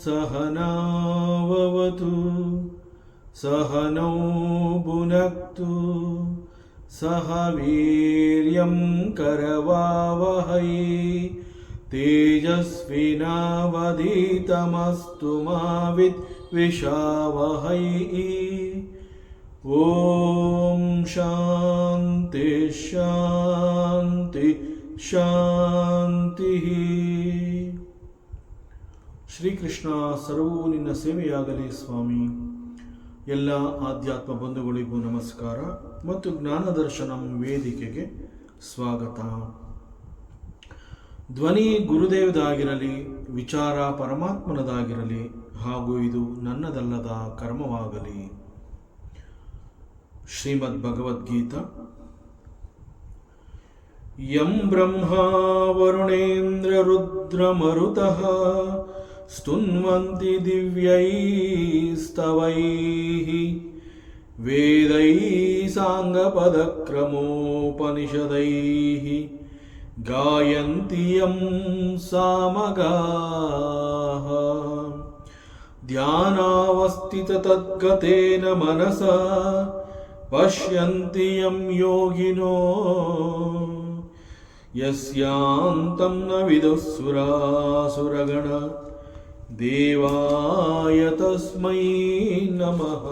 सहनाववतु सहनौ भुनक्तु सह वीर्यं करवावहै तेजस्विनावधीतमस्तु मा विद्विषावहै। ॐ शान्ति शान्ति ಶಾಂತಿ. ಶ್ರೀಕೃಷ್ಣ ಸರ್ವೂ ನಿನ್ನ ಸೇವೆಯಾಗಲಿ ಸ್ವಾಮಿ. ಎಲ್ಲ ಆಧ್ಯಾತ್ಮ ಬಂಧುಗಳಿಗೂ ನಮಸ್ಕಾರ ಮತ್ತು ಜ್ಞಾನದರ್ಶನಂ ವೇದಿಕೆಗೆ ಸ್ವಾಗತ. ಧ್ವನಿ ಗುರುದೇವದಾಗಿರಲಿ, ವಿಚಾರ ಪರಮಾತ್ಮನದಾಗಿರಲಿ, ಹಾಗೂ ಇದು ನನ್ನದಲ್ಲದ ಕರ್ಮವಾಗಲಿ. ಶ್ರೀಮದ್ ಭಗವದ್ಗೀತಾ. ಯಂ ಬ್ರಹ್ಮಾ ವರುಣೇಂದ್ರ ರುದ್ರಮರುತಃ ಸ್ತುನ್ವಂತಿ ದಿವ್ಯೈಸ್ತವೈಃ ವೇದೈಃ ಸಾಂಗಪದಕ್ರಮೋಪನಿಷದೈಃ ಗಾಯಂತಿ ಯಂ ಸಾಮಗಾಃ ಧ್ಯಾನಾವಸ್ಥಿತತದ್ಗತೇನ ಮನಸಾ ಪಶ್ಯಂತಿ ಯಂ ಯೋಗಿನೋ ಯಸ್ಯಾಂತಂ ನ ವಿದುಃ ಸುರಾಸುರಗಣ ದೇವಾಯ ತಸ್ಮೈ ನಮಃ.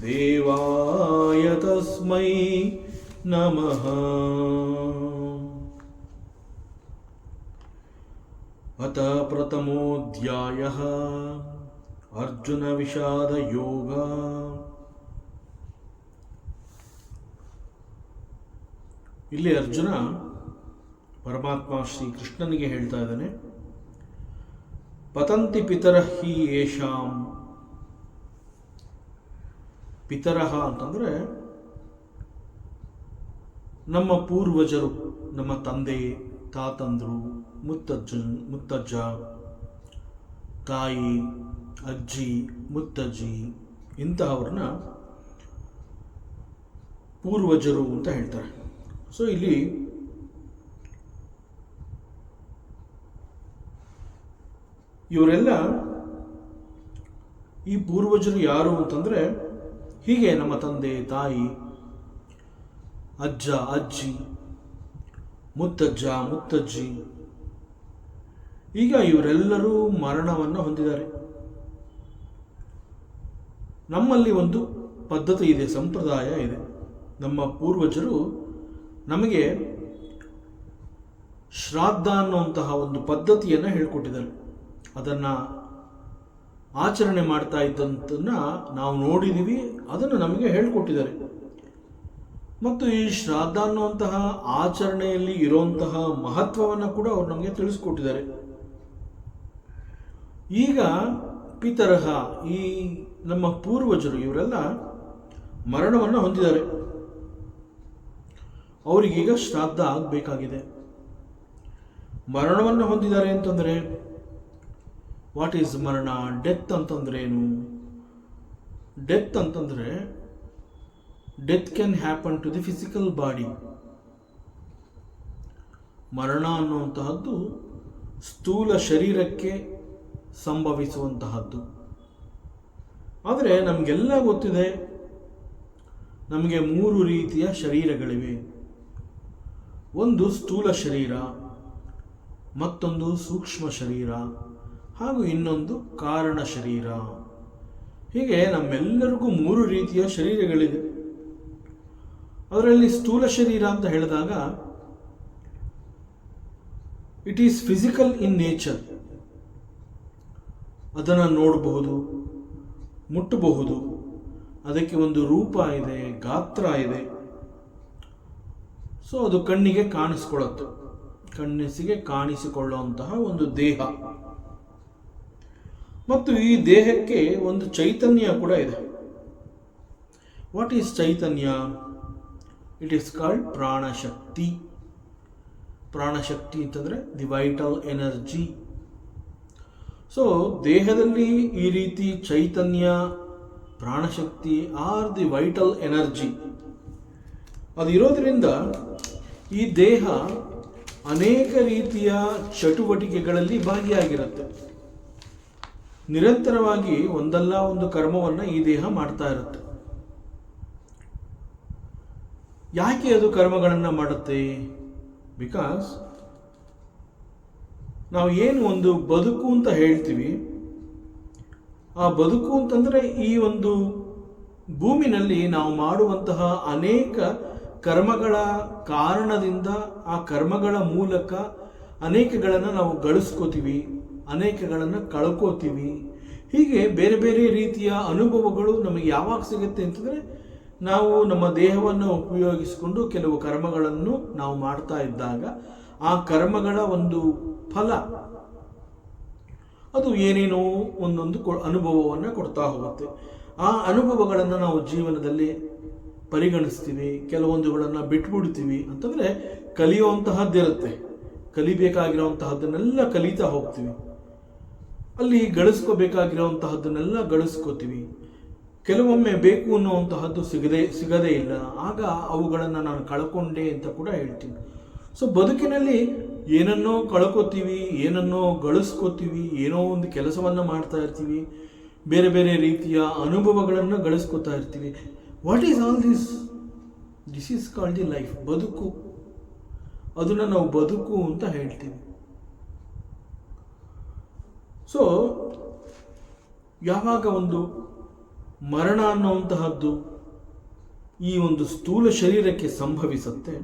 ದೇವಾಯ ತಸ್ಮೈ ನಮಃ. ಅಥ ಪ್ರಥಮೋಧ್ಯಾಯಃ ಅರ್ಜುನ ವಿಷಾದ ಯೋಗ. ಇಲ್ಲಿ ಅರ್ಜುನ ಪರಮಾತ್ಮ ಶ್ರೀ ಕೃಷ್ಣನಿಗೆ ಹೇಳ್ತಾ ಇದ್ದಾನೆ, ಪತಂತಿ ಪಿತರಃ ಹಿ ಯೇಷಾಂ. ಪಿತರಃ ಅಂತಂದರೆ ನಮ್ಮ ಪೂರ್ವಜರು, ನಮ್ಮ ತಂದೆ ತಾತಂದ್ರು, ಮುತ್ತಜ್ಜ, ತಾಯಿ, ಅಜ್ಜಿ, ಮುತ್ತಜ್ಜಿ, ಇಂತಹವ್ರನ್ನ ಪೂರ್ವಜರು ಅಂತ ಹೇಳ್ತಾರೆ. ಸೊ ಇಲ್ಲಿ ಇವರೆಲ್ಲ ಈ ಪೂರ್ವಜರು ಯಾರು ಅಂತಂದರೆ, ಹೀಗೆ ನಮ್ಮ ತಂದೆ ತಾಯಿ, ಅಜ್ಜ ಅಜ್ಜಿ, ಮುತ್ತಜ್ಜ ಮುತ್ತಜ್ಜಿ, ಈಗ ಇವರೆಲ್ಲರೂ ಮರಣವನ್ನು ಹೊಂದಿದ್ದಾರೆ. ನಮ್ಮಲ್ಲಿ ಒಂದು ಪದ್ಧತಿ ಇದೆ, ಸಂಪ್ರದಾಯ ಇದೆ. ನಮ್ಮ ಪೂರ್ವಜರು ನಮಗೆ ಶ್ರಾದ್ದ ಅನ್ನುವಂತಹ ಒಂದು ಪದ್ಧತಿಯನ್ನು ಹೇಳಿಕೊಟ್ಟಿದ್ದಾರೆ. ಅದನ್ನು ಆಚರಣೆ ಮಾಡ್ತಾ ಇದ್ದಂತನ್ನ ನಾವು ನೋಡಿದ್ದೀವಿ, ಅದನ್ನು ನಮಗೆ ಹೇಳಿಕೊಟ್ಟಿದ್ದಾರೆ. ಮತ್ತು ಈ ಶ್ರಾದ್ದ ಅನ್ನುವಂತಹ ಆಚರಣೆಯಲ್ಲಿ ಇರುವಂತಹ ಮಹತ್ವವನ್ನು ಕೂಡ ಅವರು ನಮಗೆ ತಿಳಿಸ್ಕೊಟ್ಟಿದ್ದಾರೆ. ಈಗ ಪಿತರಹ, ಈ ನಮ್ಮ ಪೂರ್ವಜರು ಇವರೆಲ್ಲ ಮರಣವನ್ನು ಹೊಂದಿದ್ದಾರೆ. ಅವರಿಗೀಗ ಶ್ರಾದ್ದ ಆಗಬೇಕಾಗಿದೆ. ಮರಣವನ್ನು ಹೊಂದಿದ್ದಾರೆ ಅಂತಂದರೆ ವಾಟ್ ಈಸ್ ಮರಣ? ಡೆತ್ ಅಂತಂದ್ರೆ ಏನು? ಡೆತ್ ಅಂತಂದರೆ death can happen to the physical body. ಮರಣ ಅನ್ನುವಂತಹದ್ದು ಸ್ಥೂಲ ಶರೀರಕ್ಕೆ ಸಂಭವಿಸುವಂತಹದ್ದು. ಆದರೆ ನಮಗೆಲ್ಲ ಗೊತ್ತಿದೆ, ನಮಗೆ 3 ರೀತಿಯ ಶರೀರಗಳಿವೆ. ಒಂದು ಸ್ಥೂಲ ಶರೀರ, ಮತ್ತೊಂದು ಸೂಕ್ಷ್ಮ ಶರೀರ, ಹಾಗೂ ಇನ್ನೊಂದು ಕಾರಣ ಶರೀರ. ಹೀಗೆ ನಮ್ಮೆಲ್ಲರಿಗೂ 3 ರೀತಿಯ ಶರೀರಗಳಿವೆ. ಅದರಲ್ಲಿ ಸ್ಥೂಲ ಶರೀರ ಅಂತ ಹೇಳಿದಾಗ it is physical in nature. ಅದನ್ನು ನೋಡಬಹುದು, ಮುಟ್ಟಬಹುದು, ಅದಕ್ಕೆ ಒಂದು ರೂಪ ಇದೆ, ಗಾತ್ರ ಇದೆ. ಸೊ ಅದು ಕಣ್ಣಿಗೆ ಕಾಣಿಸ್ಕೊಳ್ಳುತ್ತೆ, ಕಣ್ಣಿಗೆ ಕಾಣಿಸಿಕೊಳ್ಳುವಂತಹ ಒಂದು ದೇಹ. ಮತ್ತು ಈ ದೇಹಕ್ಕೆ ಒಂದು ಚೈತನ್ಯ ಕೂಡ ಇದೆ. What is chaitanya? It is called pranashakti. ಪ್ರಾಣಶಕ್ತಿ ಅಂತಂದರೆ ದಿ ವೈಟಲ್ ಎನರ್ಜಿ. ಸೊ ದೇಹದಲ್ಲಿ ಈ ರೀತಿ ಚೈತನ್ಯ, ಪ್ರಾಣಶಕ್ತಿ ಆರ್ ದಿ ವೈಟಲ್ ಎನರ್ಜಿ ಅದು ಇರೋದ್ರಿಂದ ಈ ದೇಹ ಅನೇಕ ರೀತಿಯ ಚಟುವಟಿಕೆಗಳಲ್ಲಿ ಭಾಗಿಯಾಗಿರುತ್ತೆ. ನಿರಂತರವಾಗಿ ಒಂದಲ್ಲ ಒಂದು ಕರ್ಮವನ್ನು ಈ ದೇಹ ಮಾಡ್ತಾ ಇರುತ್ತೆ. ಯಾಕೆ ಅದು ಕರ್ಮಗಳನ್ನು ಮಾಡುತ್ತೆ? ಬಿಕಾಸ್ ನಾವು ಏನು ಒಂದು ಬದುಕು ಅಂತ ಹೇಳ್ತೀವಿ, ಆ ಬದುಕು ಅಂತಂದರೆ ಈ ಒಂದು ಭೂಮಿನಲ್ಲಿ ನಾವು ಮಾಡುವಂತಹ ಅನೇಕ ಕರ್ಮಗಳ ಕಾರಣದಿಂದ, ಆ ಕರ್ಮಗಳ ಮೂಲಕ ಅನೇಕಗಳನ್ನು ನಾವು ಗಳಿಸ್ಕೋತೀವಿ, ಅನೇಕಗಳನ್ನು ಕಳ್ಕೋತೀವಿ. ಹೀಗೆ ಬೇರೆ ಬೇರೆ ರೀತಿಯ ಅನುಭವಗಳು ನಮಗೆ ಯಾವಾಗ ಸಿಗುತ್ತೆ ಅಂತಂದರೆ, ನಾವು ನಮ್ಮ ದೇಹವನ್ನು ಉಪಯೋಗಿಸಿಕೊಂಡು ಕೆಲವು ಕರ್ಮಗಳನ್ನು ನಾವು ಮಾಡ್ತಾ ಇದ್ದಾಗ ಆ ಕರ್ಮಗಳ ಒಂದು ಫಲ ಅದು ಏನೇನೋ ಒಂದೊಂದು ಅನುಭವವನ್ನು ಕೊಡ್ತಾ ಹೋಗುತ್ತೆ. ಆ ಅನುಭವಗಳನ್ನು ನಾವು ಜೀವನದಲ್ಲಿ ಪರಿಗಣಿಸ್ತೀವಿ, ಕೆಲವೊಂದುಗಳನ್ನು ಬಿಟ್ಬಿಡ್ತೀವಿ. ಅಂತಂದರೆ ಕಲಿಯುವಂತಹದ್ದಿರುತ್ತೆ, ಕಲಿಬೇಕಾಗಿರುವಂತಹದ್ದನ್ನೆಲ್ಲ ಕಲಿತಾ ಹೋಗ್ತೀವಿ, ಅಲ್ಲಿ ಗಳಿಸ್ಕೋಬೇಕಾಗಿರುವಂತಹದ್ದನ್ನೆಲ್ಲ ಗಳಿಸ್ಕೋತೀವಿ. ಕೆಲವೊಮ್ಮೆ ಬೇಕು ಅನ್ನುವಂತಹದ್ದು ಸಿಗದೇ ಇಲ್ಲ, ಆಗ ಅವುಗಳನ್ನು ನಾನು ಕಳ್ಕೊಂಡೆ ಅಂತ ಕೂಡ ಹೇಳ್ತೀನಿ. ಸೊ ಬದುಕಿನಲ್ಲಿ ಏನನ್ನೋ ಕಳ್ಕೋತೀವಿ, ಏನನ್ನೋ ಗಳಿಸ್ಕೋತೀವಿ, ಏನೋ ಒಂದು ಕೆಲಸವನ್ನು ಮಾಡ್ತಾ ಇರ್ತೀವಿ, ಬೇರೆ ಬೇರೆ ರೀತಿಯ ಅನುಭವಗಳನ್ನು ಗಳಿಸ್ಕೋತಾ ಇರ್ತೀವಿ. What is all this? This is called the life. ಬದುಕು, ಅದನ್ನು ನಾವು ಬದುಕು ಅಂತ ಹೇಳ್ತೀವಿ. ಸೊ ಯಾವಾಗ ಒಂದು ಮರಣ ಅನ್ನುವಂತಹದ್ದು ಈ ಒಂದು ಸ್ಥೂಲ ಶರೀರಕ್ಕೆ ಸಂಭವಿಸುತ್ತೆ,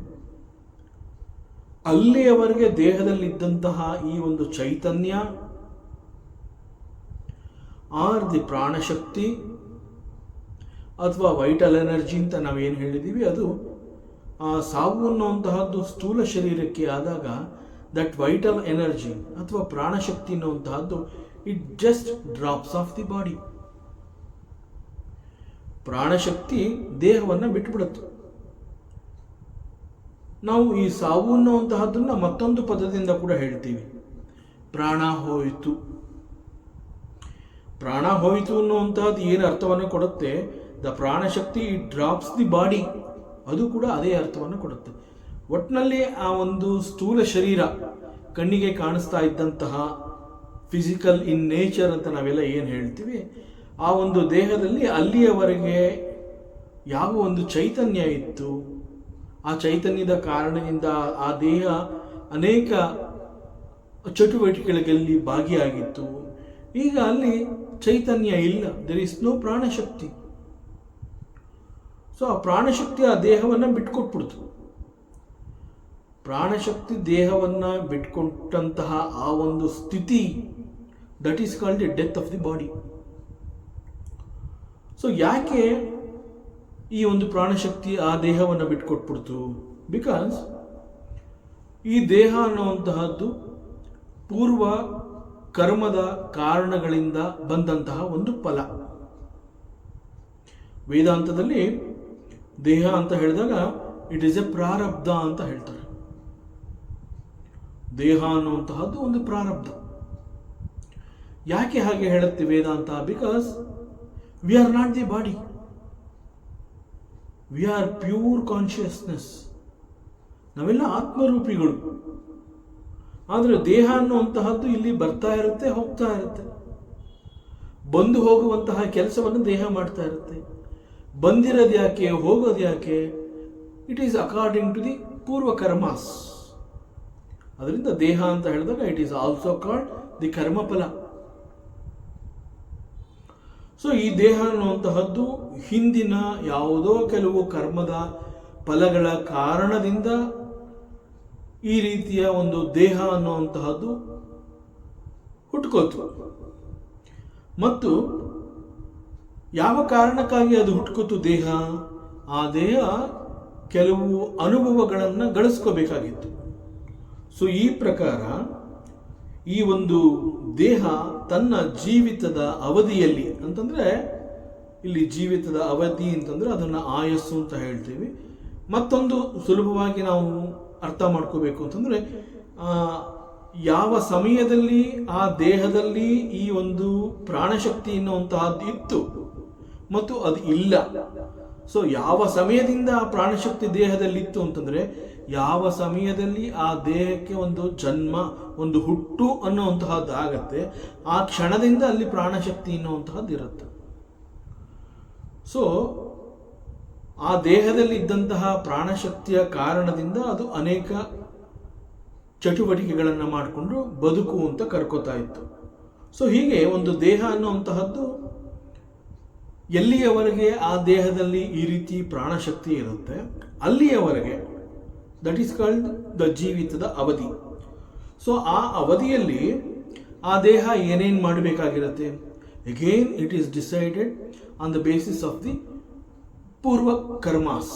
ಅಲ್ಲಿಯವರೆಗೆ ದೇಹದಲ್ಲಿದ್ದಂತಹ ಈ ಒಂದು ಚೈತನ್ಯ ಆರ್ ದಿ ಪ್ರಾಣಶಕ್ತಿ ಅಥವಾ ವೈಟಲ್ ಎನರ್ಜಿ ಅಂತ ನಾವೇನು ಹೇಳಿದ್ದೀವಿ, ಅದು ಆ ಸಾವು ಅನ್ನುವಂತಹದ್ದು ಸ್ಥೂಲ ಶರೀರಕ್ಕೆ ಆದಾಗ ದಟ್ ವೈಟಲ್ ಎನರ್ಜಿ ಅಥವಾ ಪ್ರಾಣಶಕ್ತಿ ಅನ್ನುವಂತಹದ್ದು it just drops of the body. ಪ್ರಾಣಶಕ್ತಿ ದೇಹವನ್ನು ಬಿಟ್ಬಿಡುತ್ತೆ. ನಾವು ಈ ಸಾವು ಅನ್ನುವಂತಹದ್ದನ್ನು ಮತ್ತೊಂದು ಪದದಿಂದ ಕೂಡ ಹೇಳ್ತೀವಿ, ಪ್ರಾಣ ಹೋಯಿತು. ಪ್ರಾಣ ಹೋಯಿತು ಅನ್ನುವಂತಹದ್ದು ಏನು ಅರ್ಥವನ್ನು ಕೊಡುತ್ತೆ, the pranashakti it drops the body, ಅದು ಕೂಡ ಅದೇ ಅರ್ಥವನ್ನು ಕೊಡುತ್ತೆ. ಒಟ್ಟಿನಲ್ಲಿ ಆ ಒಂದು ಸ್ಥೂಲ ಶರೀರ, ಕಣ್ಣಿಗೆ ಕಾಣಿಸ್ತಾ ಇದ್ದಂತಹ ಫಿಸಿಕಲ್ ಇನ್ ನೇಚರ್ ಅಂತ ನಾವೆಲ್ಲ ಏನು ಹೇಳ್ತೀವಿ, ಆ ಒಂದು ದೇಹದಲ್ಲಿ ಅಲ್ಲಿಯವರೆಗೆ ಯಾವ ಒಂದು ಚೈತನ್ಯ ಇತ್ತು, ಆ ಚೈತನ್ಯದ ಕಾರಣದಿಂದ ಆ ದೇಹ ಅನೇಕ ಚಟುವಟಿಕೆಗಳಲ್ಲಿ ಭಾಗಿಯಾಗಿತ್ತು. ಈಗ ಅಲ್ಲಿ ಚೈತನ್ಯ ಇಲ್ಲ, ದೇರ್ ಇಸ್ ನೋ ಪ್ರಾಣಶಕ್ತಿ. ಸೊ ಆ ಪ್ರಾಣಶಕ್ತಿ ಆ ದೇಹವನ್ನು ಬಿಟ್ಕೊಟ್ಬಿಡ್ತು. ಪ್ರಾಣಶಕ್ತಿ ದೇಹವನ್ನು ಬಿಟ್ಕೊಟ್ಟಂತಹ ಆ ಒಂದು ಸ್ಥಿತಿ, that is called the death of the body. So ಯಾಕೆ ಈ ಒಂದು ಪ್ರಾಣಶಕ್ತಿ ಆ ದೇಹವನ್ನು ಬಿಟ್ಕೊಟ್ಬಿಡ್ತು? ಬಿಕಾಸ್ ಈ ದೇಹ ಅನ್ನುವಂತಹದ್ದು ಪೂರ್ವ ಕರ್ಮದ ಕಾರಣಗಳಿಂದ ಬಂದಂತಹ ಒಂದು ಫಲ. ವೇದಾಂತದಲ್ಲಿ ದೇಹ ಅಂತ ಹೇಳಿದಾಗ ಇಟ್ ಈಸ್ ಎ ಪ್ರಾರಬ್ಧ ಅಂತ ಹೇಳ್ತಾರೆ. ದೇಹ ಅನ್ನುವಂತಹದ್ದು ಒಂದು ಪ್ರಾರಬ್ಧ. ಯಾಕೆ ಹಾಗೆ ಹೇಳುತ್ತೆ ವೇದಾಂತ? Because we are not the body, we are pure consciousness. ನಾವೆಲ್ಲ ಆತ್ಮರೂಪಿಗಳು. ಆದರೆ ದೇಹ ಅನ್ನುವಂತಹದ್ದು ಇಲ್ಲಿ ಬರ್ತಾ ಇರುತ್ತೆ, ಹೋಗ್ತಾ ಇರುತ್ತೆ. ಬಂದು ಹೋಗುವಂತಹ ಕೆಲಸವನ್ನು ದೇಹ ಮಾಡ್ತಾ ಇರುತ್ತೆ. ಬಂದಿರೋದು ಯಾಕೆ, ಹೋಗೋದು ಯಾಕೆ? It is according to the purva karmas. ಅದರಿಂದ ದೇಹ ಅಂತ ಹೇಳಿದಾಗ it is also called the karmaphala. So ಈ ದೇಹ ಅನ್ನುವಂತಹದ್ದು ಹಿಂದಿನ ಯಾವುದೋ ಕೆಲವು ಕರ್ಮದ ಫಲಗಳ ಕಾರಣದಿಂದ ಈ ರೀತಿಯ ಒಂದು ದೇಹ ಅನ್ನುವಂತಹದ್ದು ಹುಟ್ಕೋತು. ಮತ್ತು ಯಾವ ಕಾರಣಕ್ಕಾಗಿ ಅದು ಹುಟ್ಕೋತು ದೇಹ? ಆ ದೇಹ ಕೆಲವು ಅನುಭವಗಳನ್ನು ಗಳಿಸ್ಕೋಬೇಕಾಗಿತ್ತು. ಸೊ ಈ ಪ್ರಕಾರ ಈ ಒಂದು ದೇಹ ತನ್ನ ಜೀವಿತದ ಅವಧಿಯಲ್ಲಿ ಅಂತಂದರೆ, ಇಲ್ಲಿ ಜೀವಿತದ ಅವಧಿ ಅಂತಂದರೆ ಅದನ್ನು ಆಯಸ್ಸು ಅಂತ ಹೇಳ್ತೀವಿ. ಮತ್ತೊಂದು ಸುಲಭವಾಗಿ ನಾವು ಅರ್ಥ ಮಾಡ್ಕೋಬೇಕು ಅಂತಂದರೆ, ಯಾವ ಸಮಯದಲ್ಲಿ ಆ ದೇಹದಲ್ಲಿ ಈ ಒಂದು ಪ್ರಾಣಶಕ್ತಿ ಎನ್ನುವಂತಹದ್ದು ಇತ್ತು ಮತ್ತು ಅದು ಇಲ್ಲ. ಸೊ ಯಾವ ಸಮಯದಿಂದ ಆ ಪ್ರಾಣಶಕ್ತಿ ದೇಹದಲ್ಲಿ ಇತ್ತು ಅಂತಂದರೆ, ಯಾವ ಸಮಯದಲ್ಲಿ ಆ ದೇಹಕ್ಕೆ ಒಂದು ಜನ್ಮ, ಒಂದು ಹುಟ್ಟು ಅನ್ನುವಂತಹದ್ದು ಆಗತ್ತೆ, ಆ ಕ್ಷಣದಿಂದ ಅಲ್ಲಿ ಪ್ರಾಣಶಕ್ತಿ ಎನ್ನುವಂತಹದ್ದು ಇರುತ್ತೆ. ಸೊ ಆ ದೇಹದಲ್ಲಿ ಇದ್ದಂತಹ ಪ್ರಾಣಶಕ್ತಿಯ ಕಾರಣದಿಂದ ಅದು ಅನೇಕ ಚಟುವಟಿಕೆಗಳನ್ನು ಮಾಡಿಕೊಂಡು ಬದುಕು ಅಂತ ಕರ್ಕೋತಾ ಇತ್ತು. ಸೊ ಹೀಗೆ ಒಂದು ದೇಹ ಅನ್ನುವಂತಹದ್ದು ಎಲ್ಲಿಯವರೆಗೆ ಆ ದೇಹದಲ್ಲಿ ಈ ರೀತಿ ಪ್ರಾಣಶಕ್ತಿ ಇರುತ್ತೆ ಅಲ್ಲಿಯವರೆಗೆ, ದಟ್ ಈಸ್ ಕಾಲ್ಡ್ ದ ಜೀವಿತದ ಅವಧಿ. ಸೊ ಆ ಅವಧಿಯಲ್ಲಿ ಆ ದೇಹ ಏನೇನು ಮಾಡಬೇಕಾಗಿರುತ್ತೆ, again it is decided on the basis of the purva karmas.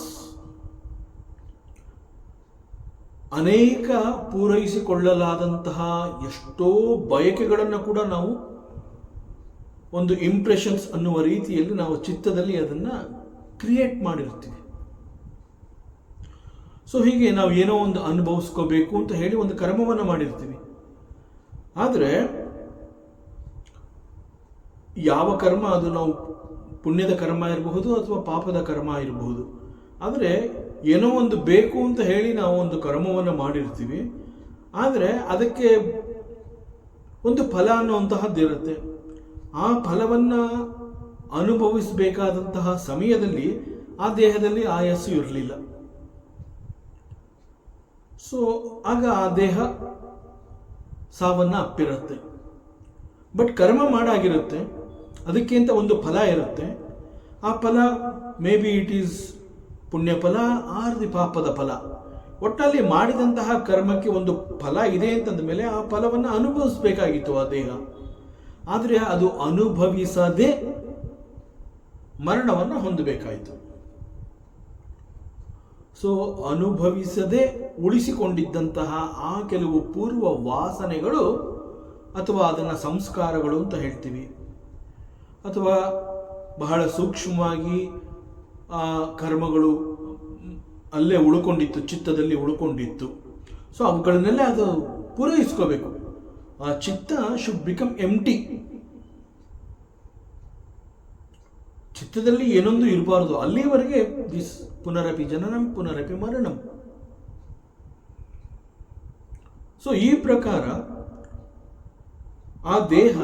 ಅನೇಕ ಪೂರೈಸಿಕೊಳ್ಳಲಾದಂತಹ ಎಷ್ಟೋ ಬಯಕೆಗಳನ್ನು ಕೂಡ ನಾವು ಒಂದು ಇಂಪ್ರೆಷನ್ಸ್ ಅನ್ನುವ ರೀತಿಯಲ್ಲಿ ನಾವು ಚಿತ್ತದಲ್ಲಿ ಅದನ್ನು ಕ್ರಿಯೇಟ್ ಮಾಡಿರ್ತೀವಿ. ಸೊ ಹೀಗೆ ನಾವು ಏನೋ ಒಂದು ಅನುಭವಿಸ್ಕೋಬೇಕು ಅಂತ ಹೇಳಿ ಒಂದು ಕರ್ಮವನ್ನು ಮಾಡಿರ್ತೀವಿ. ಆದರೆ ಯಾವ ಕರ್ಮ ಅದು ನಾವು ಪುಣ್ಯದ ಕರ್ಮ ಇರಬಹುದು ಅಥವಾ ಪಾಪದ ಕರ್ಮ ಇರಬಹುದು, ಆದರೆ ಏನೋ ಒಂದು ಬೇಕು ಅಂತ ಹೇಳಿ ನಾವು ಒಂದು ಕರ್ಮವನ್ನು ಮಾಡಿರ್ತೀವಿ. ಆದರೆ ಅದಕ್ಕೆ ಒಂದು ಫಲ ಅನ್ನುವಂತಹದ್ದು ಇರುತ್ತೆ. ಆ ಫಲವನ್ನು ಅನುಭವಿಸಬೇಕಾದಂತಹ ಸಮಯದಲ್ಲಿ ಆ ದೇಹದಲ್ಲಿ ಆಯಸ್ಸು ಇರಲಿಲ್ಲ. ಸೊ ಆಗ ಆ ದೇಹ ಸಾವನ್ನು ಅಪ್ಪಿರುತ್ತೆ. ಬಟ್ ಕರ್ಮ ಮಾಡಾಗಿರುತ್ತೆ, ಅದಕ್ಕೆ ಅಂತ ಒಂದು ಫಲ ಇರುತ್ತೆ. ಆ ಫಲ ಮೇ ಬಿ ಇಟ್ ಈಸ್ ಪುಣ್ಯ ಫಲ ಆರ್ ದಿ ಪಾಪದ ಫಲ. ಒಟ್ಟಲ್ಲಿ ಮಾಡಿದಂತಹ ಕರ್ಮಕ್ಕೆ ಒಂದು ಫಲ ಇದೆ ಅಂತಂದ ಮೇಲೆ ಆ ಫಲವನ್ನು ಅನುಭವಿಸಬೇಕಾಗಿತ್ತು ಆ ದೇಹ. ಆದರೆ ಅದು ಅನುಭವಿಸದೆ ಮರಣವನ್ನು ಹೊಂದಬೇಕಾಯಿತು. ಸೊ ಅನುಭವಿಸದೆ ಉಳಿಸಿಕೊಂಡಿದ್ದಂತಹ ಆ ಕೆಲವು ಪೂರ್ವ ವಾಸನೆಗಳು ಅಥವಾ ಅದನ್ನು ಸಂಸ್ಕಾರಗಳು ಅಂತ ಹೇಳ್ತೀವಿ, ಅಥವಾ ಬಹಳ ಸೂಕ್ಷ್ಮವಾಗಿ ಆ ಕರ್ಮಗಳು ಅಲ್ಲೇ ಉಳ್ಕೊಂಡಿತ್ತು, ಚಿತ್ತದಲ್ಲಿ ಉಳ್ಕೊಂಡಿತ್ತು. ಸೊ ಅವುಗಳನ್ನೆಲ್ಲ ಅದು ಪೂರೈಸ್ಕೋಬೇಕು. ಆ ಚಿತ್ತ ಶುಡ್ ಬಿಕಮ್ ಎಂಟಿ. ಚಿತ್ತದಲ್ಲಿ ಏನೊಂದು ಇರಬಾರ್ದು, ಅಲ್ಲಿವರೆಗೆ ದಿಸ್ ಪುನರಪಿ ಜನನಂ ಪುನರಪಿ ಮರಣಂ. ಸೊ ಈ ಪ್ರಕಾರ ಆ ದೇಹ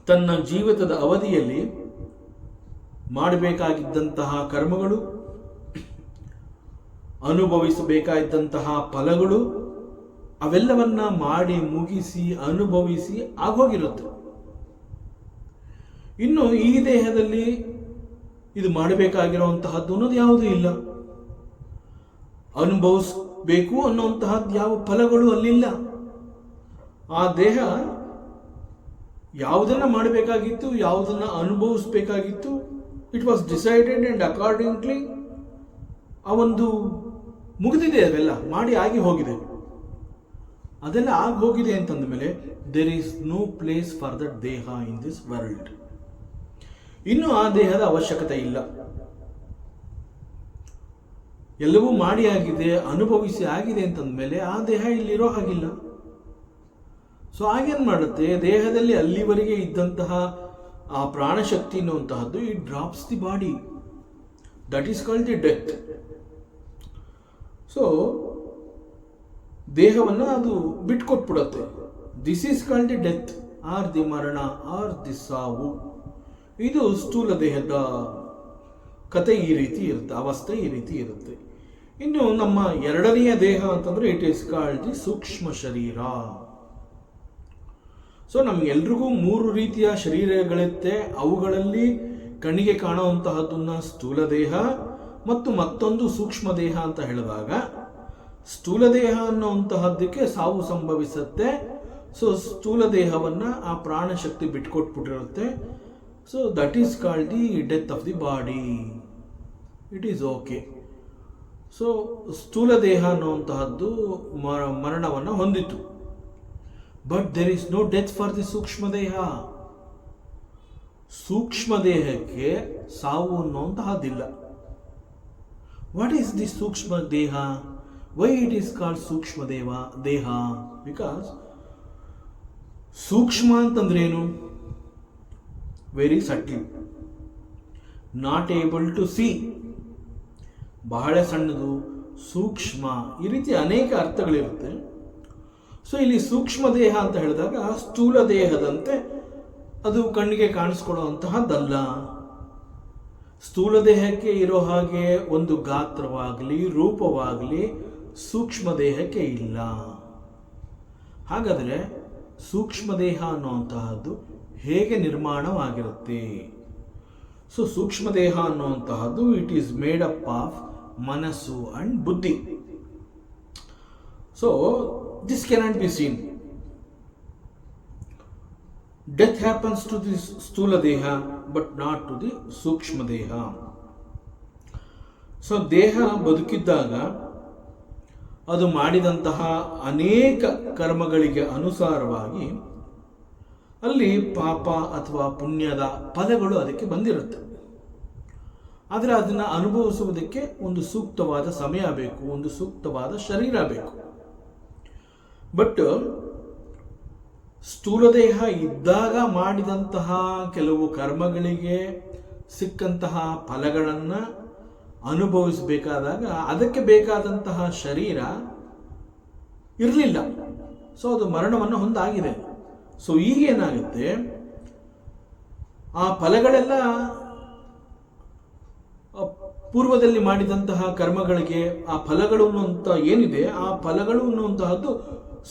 ತನ್ನ ಜೀವಿತದ ಅವಧಿಯಲ್ಲಿ ಮಾಡಬೇಕಾಗಿದ್ದಂತಹ ಕರ್ಮಗಳು, ಅನುಭವಿಸಬೇಕಾಗಿದ್ದಂತಹ ಫಲಗಳು, ಅವೆಲ್ಲವನ್ನ ಮಾಡಿ ಮುಗಿಸಿ ಅನುಭವಿಸಿ ಆಗೋಗಿರುತ್ತೆ. ಇನ್ನು ಈ ದೇಹದಲ್ಲಿ ಇದು ಮಾಡಬೇಕಾಗಿರುವಂತಹದ್ದು ಅನ್ನೋದು ಯಾವುದೂ ಇಲ್ಲ. ಅನುಭವಿಸಬೇಕು ಅನ್ನುವಂತಹದ್ದು ಯಾವ ಫಲಗಳು ಅಲ್ಲಿಲ್ಲ. ಆ ದೇಹ ಯಾವುದನ್ನು ಮಾಡಬೇಕಾಗಿತ್ತು, ಯಾವುದನ್ನು ಅನುಭವಿಸಬೇಕಾಗಿತ್ತು, it was decided and accordingly ಆ ಒಂದು ಮುಗಿದಿದೆ, ಅದೆಲ್ಲ ಮಾಡಿ ಆಗಿ ಹೋಗಿದೆ. ಅದೆಲ್ಲ ಆಗಿ ಹೋಗಿದೆ ಅಂತಂದ ಮೇಲೆ there is no place for that ದೇಹ ಇನ್ ದಿಸ್ ವರ್ಲ್ಡ್. ಇನ್ನು ಆ ದೇಹದ ಅವಶ್ಯಕತೆ ಇಲ್ಲ. ಎಲ್ಲವೂ ಮಾಡಿ ಆಗಿದೆ, ಅನುಭವಿಸಿ ಆಗಿದೆ ಅಂತಂದ ಮೇಲೆ ಆ ದೇಹ ಇಲ್ಲಿರೋ ಹಾಗಿಲ್ಲ. ಸೊ ಆಗೇನು ಮಾಡುತ್ತೆ, ದೇಹದಲ್ಲಿ ಅಲ್ಲಿವರೆಗೆ ಇದ್ದಂತಹ ಆ ಪ್ರಾಣಶಕ್ತಿ ಅನ್ನುವಂತಹದ್ದು it drops the body, that is called the death. So ದೇಹವನ್ನು ಅದು ಬಿಟ್ಕೊಟ್ಬಿಡುತ್ತೆ. This is called the death or the marana or the saavu. ಇದು ಸ್ಥೂಲ ದೇಹದ ಕತೆ ಈ ರೀತಿ ಇರುತ್ತೆ, ಅವಸ್ಥೆ ಈ ರೀತಿ ಇರುತ್ತೆ. ಇನ್ನು ನಮ್ಮ ಎರಡನೆಯ ದೇಹ ಅಂತಂದ್ರೆ ಇಟ್ ಈಸ್ ಕಾಲ್ಡ್ ದಿ ಸೂಕ್ಷ್ಮ ಶರೀರ. ಸೊ ನಮ್ಗೆಲ್ರಿಗೂ ಮೂರು ರೀತಿಯ ಶರೀರಗಳಿರುತ್ತೆ. ಅವುಗಳಲ್ಲಿ ಕಣ್ಣಿಗೆ ಕಾಣುವಂತಹದ್ದನ್ನ ಸ್ಥೂಲ ದೇಹ ಮತ್ತು ಮತ್ತೊಂದು ಸೂಕ್ಷ್ಮ ದೇಹ ಅಂತ ಹೇಳಿದಾಗ, ಸ್ಥೂಲ ದೇಹ ಅನ್ನುವಂತಹದ್ದಕ್ಕೆ ಸಾವು ಸಂಭವಿಸುತ್ತೆ. ಸೊ ಸ್ಥೂಲ ದೇಹವನ್ನು ಆ ಪ್ರಾಣಶಕ್ತಿ ಬಿಟ್ಕೊಟ್ಬಿಟ್ಟಿರುತ್ತೆ. So that is called the death of the body. It is okay. So ಸ್ಥೂಲ ದೇಹ ಅನ್ನುವಂತಹದ್ದು ಮರಣವನ್ನು ಹೊಂದಿತು. But there is no death for the sukshma deha. ಸೂಕ್ಷ್ಮ ದೇಹಕ್ಕೆ ಸಾವು ಅನ್ನುವಂತಹದ್ದಿಲ್ಲ. ವಾಟ್ ಈಸ್ ದಿ ಸೂಕ್ಷ್ಮ ದೇಹ? ವೈ ಇಟ್ ಈಸ್ ಕಾಲ್ಡ್ ಸೂಕ್ಷ್ಮ ದೇಹ? ಬಿಕಾಸ್ ಸೂಕ್ಷ್ಮ ಅಂತಂದ್ರೇನು? Very subtle, not able to see, ಬಹಳ ಸಣ್ಣದು, ಸೂಕ್ಷ್ಮ, ಈ ರೀತಿ ಅನೇಕ ಅರ್ಥಗಳಿರುತ್ತೆ. ಸೊ ಇಲ್ಲಿ ಸೂಕ್ಷ್ಮ ದೇಹ ಅಂತ ಹೇಳಿದಾಗ ಸ್ಥೂಲ ದೇಹದಂತೆ ಅದು ಕಣ್ಣಿಗೆ ಕಾಣಿಸ್ಕೊಳ್ಳುವಂತಹದ್ದಲ್ಲ. ಸ್ಥೂಲ ದೇಹಕ್ಕೆ ಇರೋ ಹಾಗೆ ಒಂದು ಗಾತ್ರವಾಗಲಿ ರೂಪವಾಗಲಿ ಸೂಕ್ಷ್ಮ ದೇಹಕ್ಕೆ ಇಲ್ಲ. ಹಾಗಾದರೆ ಸೂಕ್ಷ್ಮ ದೇಹ ಅನ್ನುವಂತಹದ್ದು ಹೇಗೆ ನಿರ್ಮಾಣವಾಗಿರುತ್ತೆ? ಸೊ ಸೂಕ್ಷ್ಮ ದೇಹ ಅನ್ನುವಂತಹದ್ದು it is made up of manassu and buddhi. So this cannot be seen. Death happens to the sthula deha but not to the sukshma deha. So ದೇಹ ಬದುಕಿದ್ದಾಗ ಅದು ಮಾಡಿದಂತಹ ಅನೇಕ ಕರ್ಮಗಳಿಗೆ ಅನುಸಾರವಾಗಿ ಅಲ್ಲಿ ಪಾಪ ಅಥವಾ ಪುಣ್ಯದ ಫಲಗಳು ಅದಕ್ಕೆ ಬಂದಿರುತ್ತೆ. ಆದರೆ ಅದನ್ನು ಅನುಭವಿಸುವುದಕ್ಕೆ ಒಂದು ಸೂಕ್ತವಾದ ಸಮಯ ಬೇಕು, ಒಂದು ಸೂಕ್ತವಾದ ಶರೀರ ಬೇಕು. ಬಟ್ ಸ್ಥೂಲ ದೇಹ ಇದ್ದಾಗ ಮಾಡಿದಂತಹ ಕೆಲವು ಕರ್ಮಗಳಿಗೆ ಸಿಕ್ಕಂತಹ ಫಲಗಳನ್ನು ಅನುಭವಿಸಬೇಕಾದಾಗ ಅದಕ್ಕೆ ಬೇಕಾದಂತಹ ಶರೀರ ಇರಲಿಲ್ಲ. ಸೊ ಅದು ಮರಣವನ್ನು ಹೊಂದಾಗಿದೆ. ಸೊ ಈಗೇನಾಗುತ್ತೆ, ಆ ಫಲಗಳೆಲ್ಲ ಪೂರ್ವದಲ್ಲಿ ಮಾಡಿದಂತಹ ಕರ್ಮಗಳಿಗೆ ಆ ಫಲಗಳು ಅನ್ನುವಂಥ ಏನಿದೆ, ಆ ಫಲಗಳು ಅನ್ನುವಂತಹದ್ದು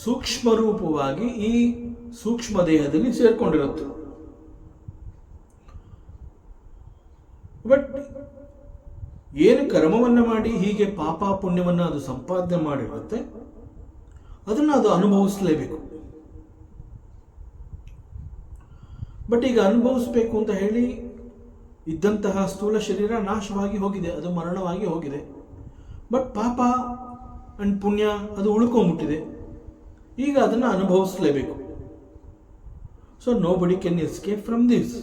ಸೂಕ್ಷ್ಮ ರೂಪವಾಗಿ ಈ ಸೂಕ್ಷ್ಮ ದೇಹದಲ್ಲಿ ಸೇರ್ಕೊಂಡಿರುತ್ತೆ. ಬಟ್ ಏನು ಕರ್ಮವನ್ನು ಮಾಡಿ ಹೀಗೆ ಪಾಪ ಪುಣ್ಯವನ್ನು ಅದು ಸಂಪಾದನೆ ಮಾಡಿರುತ್ತೆ, ಅದನ್ನು ಅದು ಅನುಭವಿಸಲೇಬೇಕು. ಬಟ್ ಈಗ ಅನುಭವಿಸಬೇಕು ಅಂತ ಹೇಳಿ ಇದ್ದಂತಹ ಸ್ಥೂಲ ಶರೀರ ನಾಶವಾಗಿ ಹೋಗಿದೆ, ಅದು ಮರಣವಾಗಿ ಹೋಗಿದೆ. ಬಟ್ ಪಾಪ ಅಂಡ್ ಪುಣ್ಯ ಅದು ಉಳ್ಕೊಂಡ್ಬಿಟ್ಟಿದೆ. ಈಗ ಅದನ್ನು ಅನುಭವಿಸಲೇಬೇಕು. So nobody can escape from this.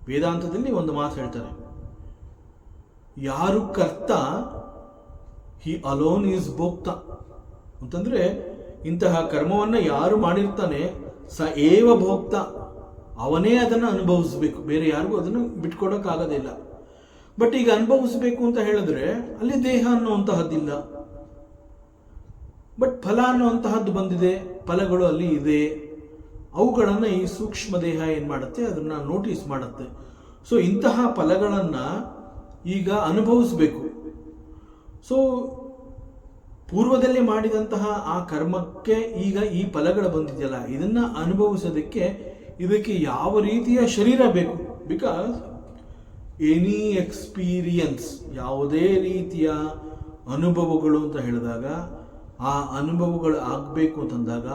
ವೇದಾಂತದಲ್ಲಿ ಒಂದು ಮಾತು ಹೇಳ್ತಾರೆ, ಯಾರು ಕರ್ತ ಹಿ ಅಲೋನ್ ಈಸ್ ಭೋಕ್ತ ಅಂತಂದ್ರೆ, ಇಂತಹ ಕರ್ಮವನ್ನು ಯಾರು ಮಾಡಿರ್ತಾನೆ ಸ ಏವ ಭೋಕ್ತ, ಅವನೇ ಅದನ್ನು ಅನುಭವಿಸ್ಬೇಕು, ಬೇರೆ ಯಾರಿಗೂ ಅದನ್ನು ಬಿಟ್ಕೊಡೋಕ್ಕಾಗೋದಿಲ್ಲ. ಬಟ್ ಈಗ ಅನುಭವಿಸ್ಬೇಕು ಅಂತ ಹೇಳಿದ್ರೆ ಅಲ್ಲಿ ದೇಹ ಅನ್ನುವಂತಹದ್ದಿಲ್ಲ. ಬಟ್ ಫಲ ಅನ್ನುವಂತಹದ್ದು ಬಂದಿದೆ, ಫಲಗಳು ಅಲ್ಲಿ ಇದೆ. ಅವುಗಳನ್ನು ಈ ಸೂಕ್ಷ್ಮ ದೇಹ ಏನು ಮಾಡುತ್ತೆ, ಅದನ್ನು ನೋಟಿಸ್ ಮಾಡುತ್ತೆ. ಸೊ ಇಂತಹ ಫಲಗಳನ್ನು ಈಗ ಅನುಭವಿಸಬೇಕು. ಸೊ ಪೂರ್ವದಲ್ಲಿ ಮಾಡಿದಂತಹ ಆ ಕರ್ಮಕ್ಕೆ ಈಗ ಈ ಫಲಗಳು ಬಂದಿದೆಯಲ್ಲ, ಇದನ್ನು ಅನುಭವಿಸೋದಕ್ಕೆ ಇದಕ್ಕೆ ಯಾವ ರೀತಿಯ ಶರೀರ ಬೇಕು? ಬಿಕಾಸ್ ಎನಿ ಎಕ್ಸ್ಪೀರಿಯನ್ಸ್, ಯಾವುದೇ ರೀತಿಯ ಅನುಭವಗಳು ಅಂತ ಹೇಳಿದಾಗ, ಆ ಅನುಭವಗಳು ಆಗಬೇಕು ಅಂತಂದಾಗ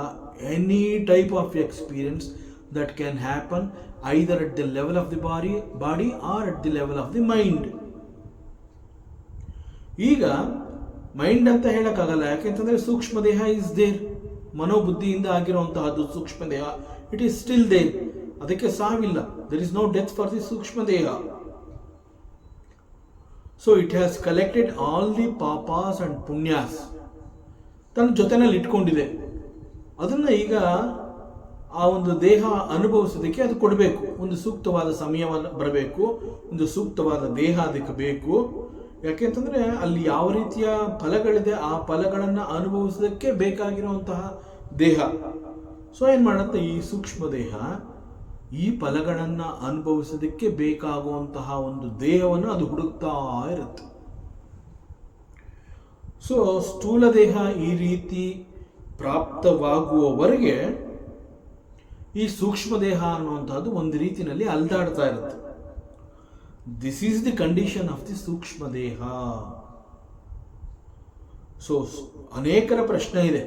any type of experience that can happen either at the level of the body or at the level of the mind. ಈಗ ಮೈಂಡ್ ಅಂತ ಹೇಳಕ್ಕಾಗಲ್ಲ, ಯಾಕೆಂತಂದ್ರೆ ಸೂಕ್ಷ್ಮ ದೇಹ ಇಸ್ ದೇರ್, ಮನೋಬುದ್ಧಿಯಿಂದ ಆಗಿರುವಂತಹದ್ದು ಸೂಕ್ಷ್ಮ ದೇಹ, ಇಟ್ ಈಸ್ ಸ್ಟಿಲ್ ದೇರ್, ಅದಕ್ಕೆ ಸಾವಿಲ್ಲ. There is no death for the sukshma deha. So it has collected all the papas and punyas, ತನ್ನ ಜೊತೆನಲ್ಲಿ ಇಟ್ಕೊಂಡಿದೆ. ಅದನ್ನು ಈಗ ಆ ಒಂದು ದೇಹ ಅನುಭವಿಸೋದಕ್ಕೆ ಅದು ಕೊಡಬೇಕು, ಒಂದು ಸೂಕ್ತವಾದ ಸಮಯವನ್ನು ಬರಬೇಕು, ಒಂದು ಸೂಕ್ತವಾದ ದೇಹ ಅದಕ್ಕೆ ಬೇಕು. ಯಾಕೆಂತಂದರೆ ಅಲ್ಲಿ ಯಾವ ರೀತಿಯ ಫಲಗಳಿದೆ ಆ ಫಲಗಳನ್ನು ಅನುಭವಿಸೋದಕ್ಕೆ ಬೇಕಾಗಿರುವಂತಹ ದೇಹ. ಸೊ ಏನು ಮಾಡುತ್ತೆ, ಈ ಸೂಕ್ಷ್ಮ ದೇಹ ಈ ಫಲಗಳನ್ನು ಅನುಭವಿಸೋದಕ್ಕೆ ಬೇಕಾಗುವಂತಹ ಒಂದು ದೇಹವನ್ನು ಅದು ಹುಡುಕ್ತಾ ಇರುತ್ತೆ. ಸೊ ಸ್ಥೂಲ ದೇಹ ಈ ರೀತಿ ಪ್ರಾಪ್ತವಾಗುವವರೆಗೆ ಈ ಸೂಕ್ಷ್ಮ ದೇಹ ಅನ್ನುವಂಥದ್ದು ಒಂದು ರೀತಿಯಲ್ಲಿ ಅಲ್ದಾಡ್ತಾ ಇರುತ್ತೆ. This is the condition of the sukshma deha. So ಅನೇಕರ ಪ್ರಶ್ನೆ ಇದೆ,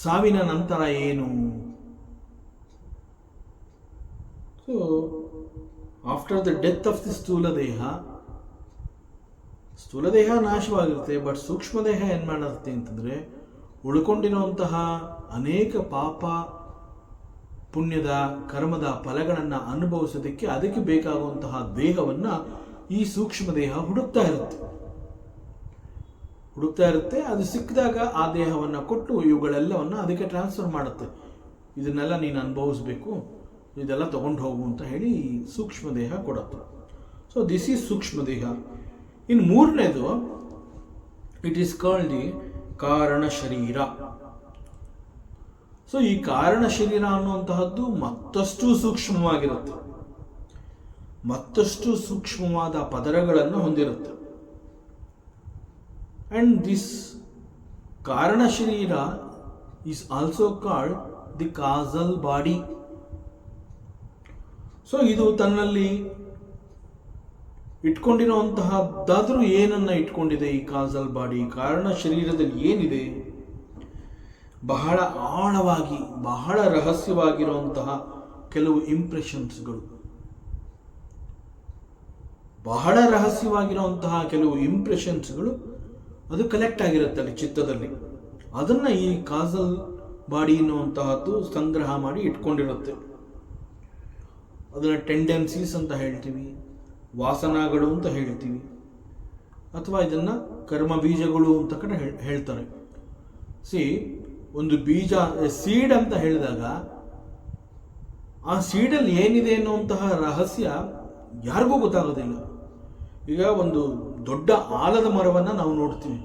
ಸಾವಿನ ನಂತರ ಏನು? So after the death of the sthula ದೇಹ ನಾಶವಾಗಿರುತ್ತೆ. ಬಟ್ ಸೂಕ್ಷ್ಮ ದೇಹ ಏನು ಮಾಡುತ್ತೆ ಅಂತಂದರೆ ಉಳ್ಕೊಂಡಿರುವಂತಹ ಅನೇಕ ಪಾಪ ಪುಣ್ಯದ ಕರ್ಮದ ಫಲಗಳನ್ನು ಅನುಭವಿಸೋದಕ್ಕೆ ಅದಕ್ಕೆ ಬೇಕಾಗುವಂತಹ ದೇಹವನ್ನು ಈ ಸೂಕ್ಷ್ಮ ದೇಹ ಹುಡುಕ್ತಾ ಇರುತ್ತೆ. ಅದು ಸಿಕ್ಕಿದಾಗ ಆ ದೇಹವನ್ನು ಕೊಟ್ಟು ಇವುಗಳೆಲ್ಲವನ್ನು ಅದಕ್ಕೆ ಟ್ರಾನ್ಸ್ಫರ್ ಮಾಡುತ್ತೆ. ಇದನ್ನೆಲ್ಲ ನೀನು ಅನುಭವಿಸ್ಬೇಕು, ಇದೆಲ್ಲ ತಗೊಂಡು ಹೋಗು ಅಂತ ಹೇಳಿ ಸೂಕ್ಷ್ಮ ದೇಹ ಕೊಡುತ್ತೆ. ಸೊ ದಿಸ್ ಈಸ್ ಸೂಕ್ಷ್ಮ ದೇಹ. ಇನ್ನು ಮೂರನೇದು, ಇಟ್ ಈಸ್ ಕಾಲ್ಡ್ ದಿ ಕಾರಣ ಶರೀರ. ಸೊ ಈ ಕಾರಣ ಶರೀರ ಅನ್ನುವಂತಹದ್ದು ಮತ್ತಷ್ಟು ಸೂಕ್ಷ್ಮವಾಗಿರುತ್ತೆ, ಮತ್ತಷ್ಟು ಸೂಕ್ಷ್ಮವಾದ ಪದರಗಳನ್ನು ಹೊಂದಿರುತ್ತೆ. ಅಂಡ್ ದಿಸ್ ಕಾರಣ ಶರೀರ is also called the causal body. So ಇದು ತನ್ನಲ್ಲಿ ಇಟ್ಕೊಂಡಿರುವಂತಹದ್ದಾದರೂ ಏನನ್ನ ಇಟ್ಕೊಂಡಿದೆ ಈ ಕಾಸಲ್ ಬಾಡಿ? ಕಾರಣ ಶರೀರದಲ್ಲಿ ಏನಿದೆ? ಬಹಳ ಆಳವಾಗಿ, ಬಹಳ ರಹಸ್ಯವಾಗಿರುವಂತಹ ಕೆಲವು ಇಂಪ್ರೆಷನ್ಸ್ಗಳು, ಅದು ಕಲೆಕ್ಟ್ ಆಗಿರುತ್ತೆ ಅಲ್ಲಿ ಚಿತ್ತದಲ್ಲಿ. ಅದನ್ನು ಈ ಕಾಸಲ್ ಬಾಡಿ ಎನ್ನುವಂತಹದ್ದು ಸಂಗ್ರಹ ಮಾಡಿ ಇಟ್ಕೊಂಡಿರುತ್ತೆ. ಅದನ್ನು ಟೆಂಡೆನ್ಸೀಸ್ ಅಂತ ಹೇಳ್ತೀವಿ, ವಾಸನಾಗಳು ಅಂತ ಹೇಳ್ತೀವಿ, ಅಥವಾ ಇದನ್ನು ಕರ್ಮ ಬೀಜಗಳು ಅಂತ ಕಡೆ ಹೇಳ್ತಾರೆ. ಒಂದು ಬೀಜ, ಸೀಡ್ ಅಂತ ಹೇಳಿದಾಗ ಆ ಸೀಡಲ್ಲಿ ಏನಿದೆ ಅನ್ನುವಂತಹ ರಹಸ್ಯ ಯಾರಿಗೂ ಗೊತ್ತಾಗೋದಿಲ್ಲ. ಈಗ ಒಂದು ದೊಡ್ಡ ಆಲದ ಮರವನ್ನು ನಾವು ನೋಡ್ತೀವಿ,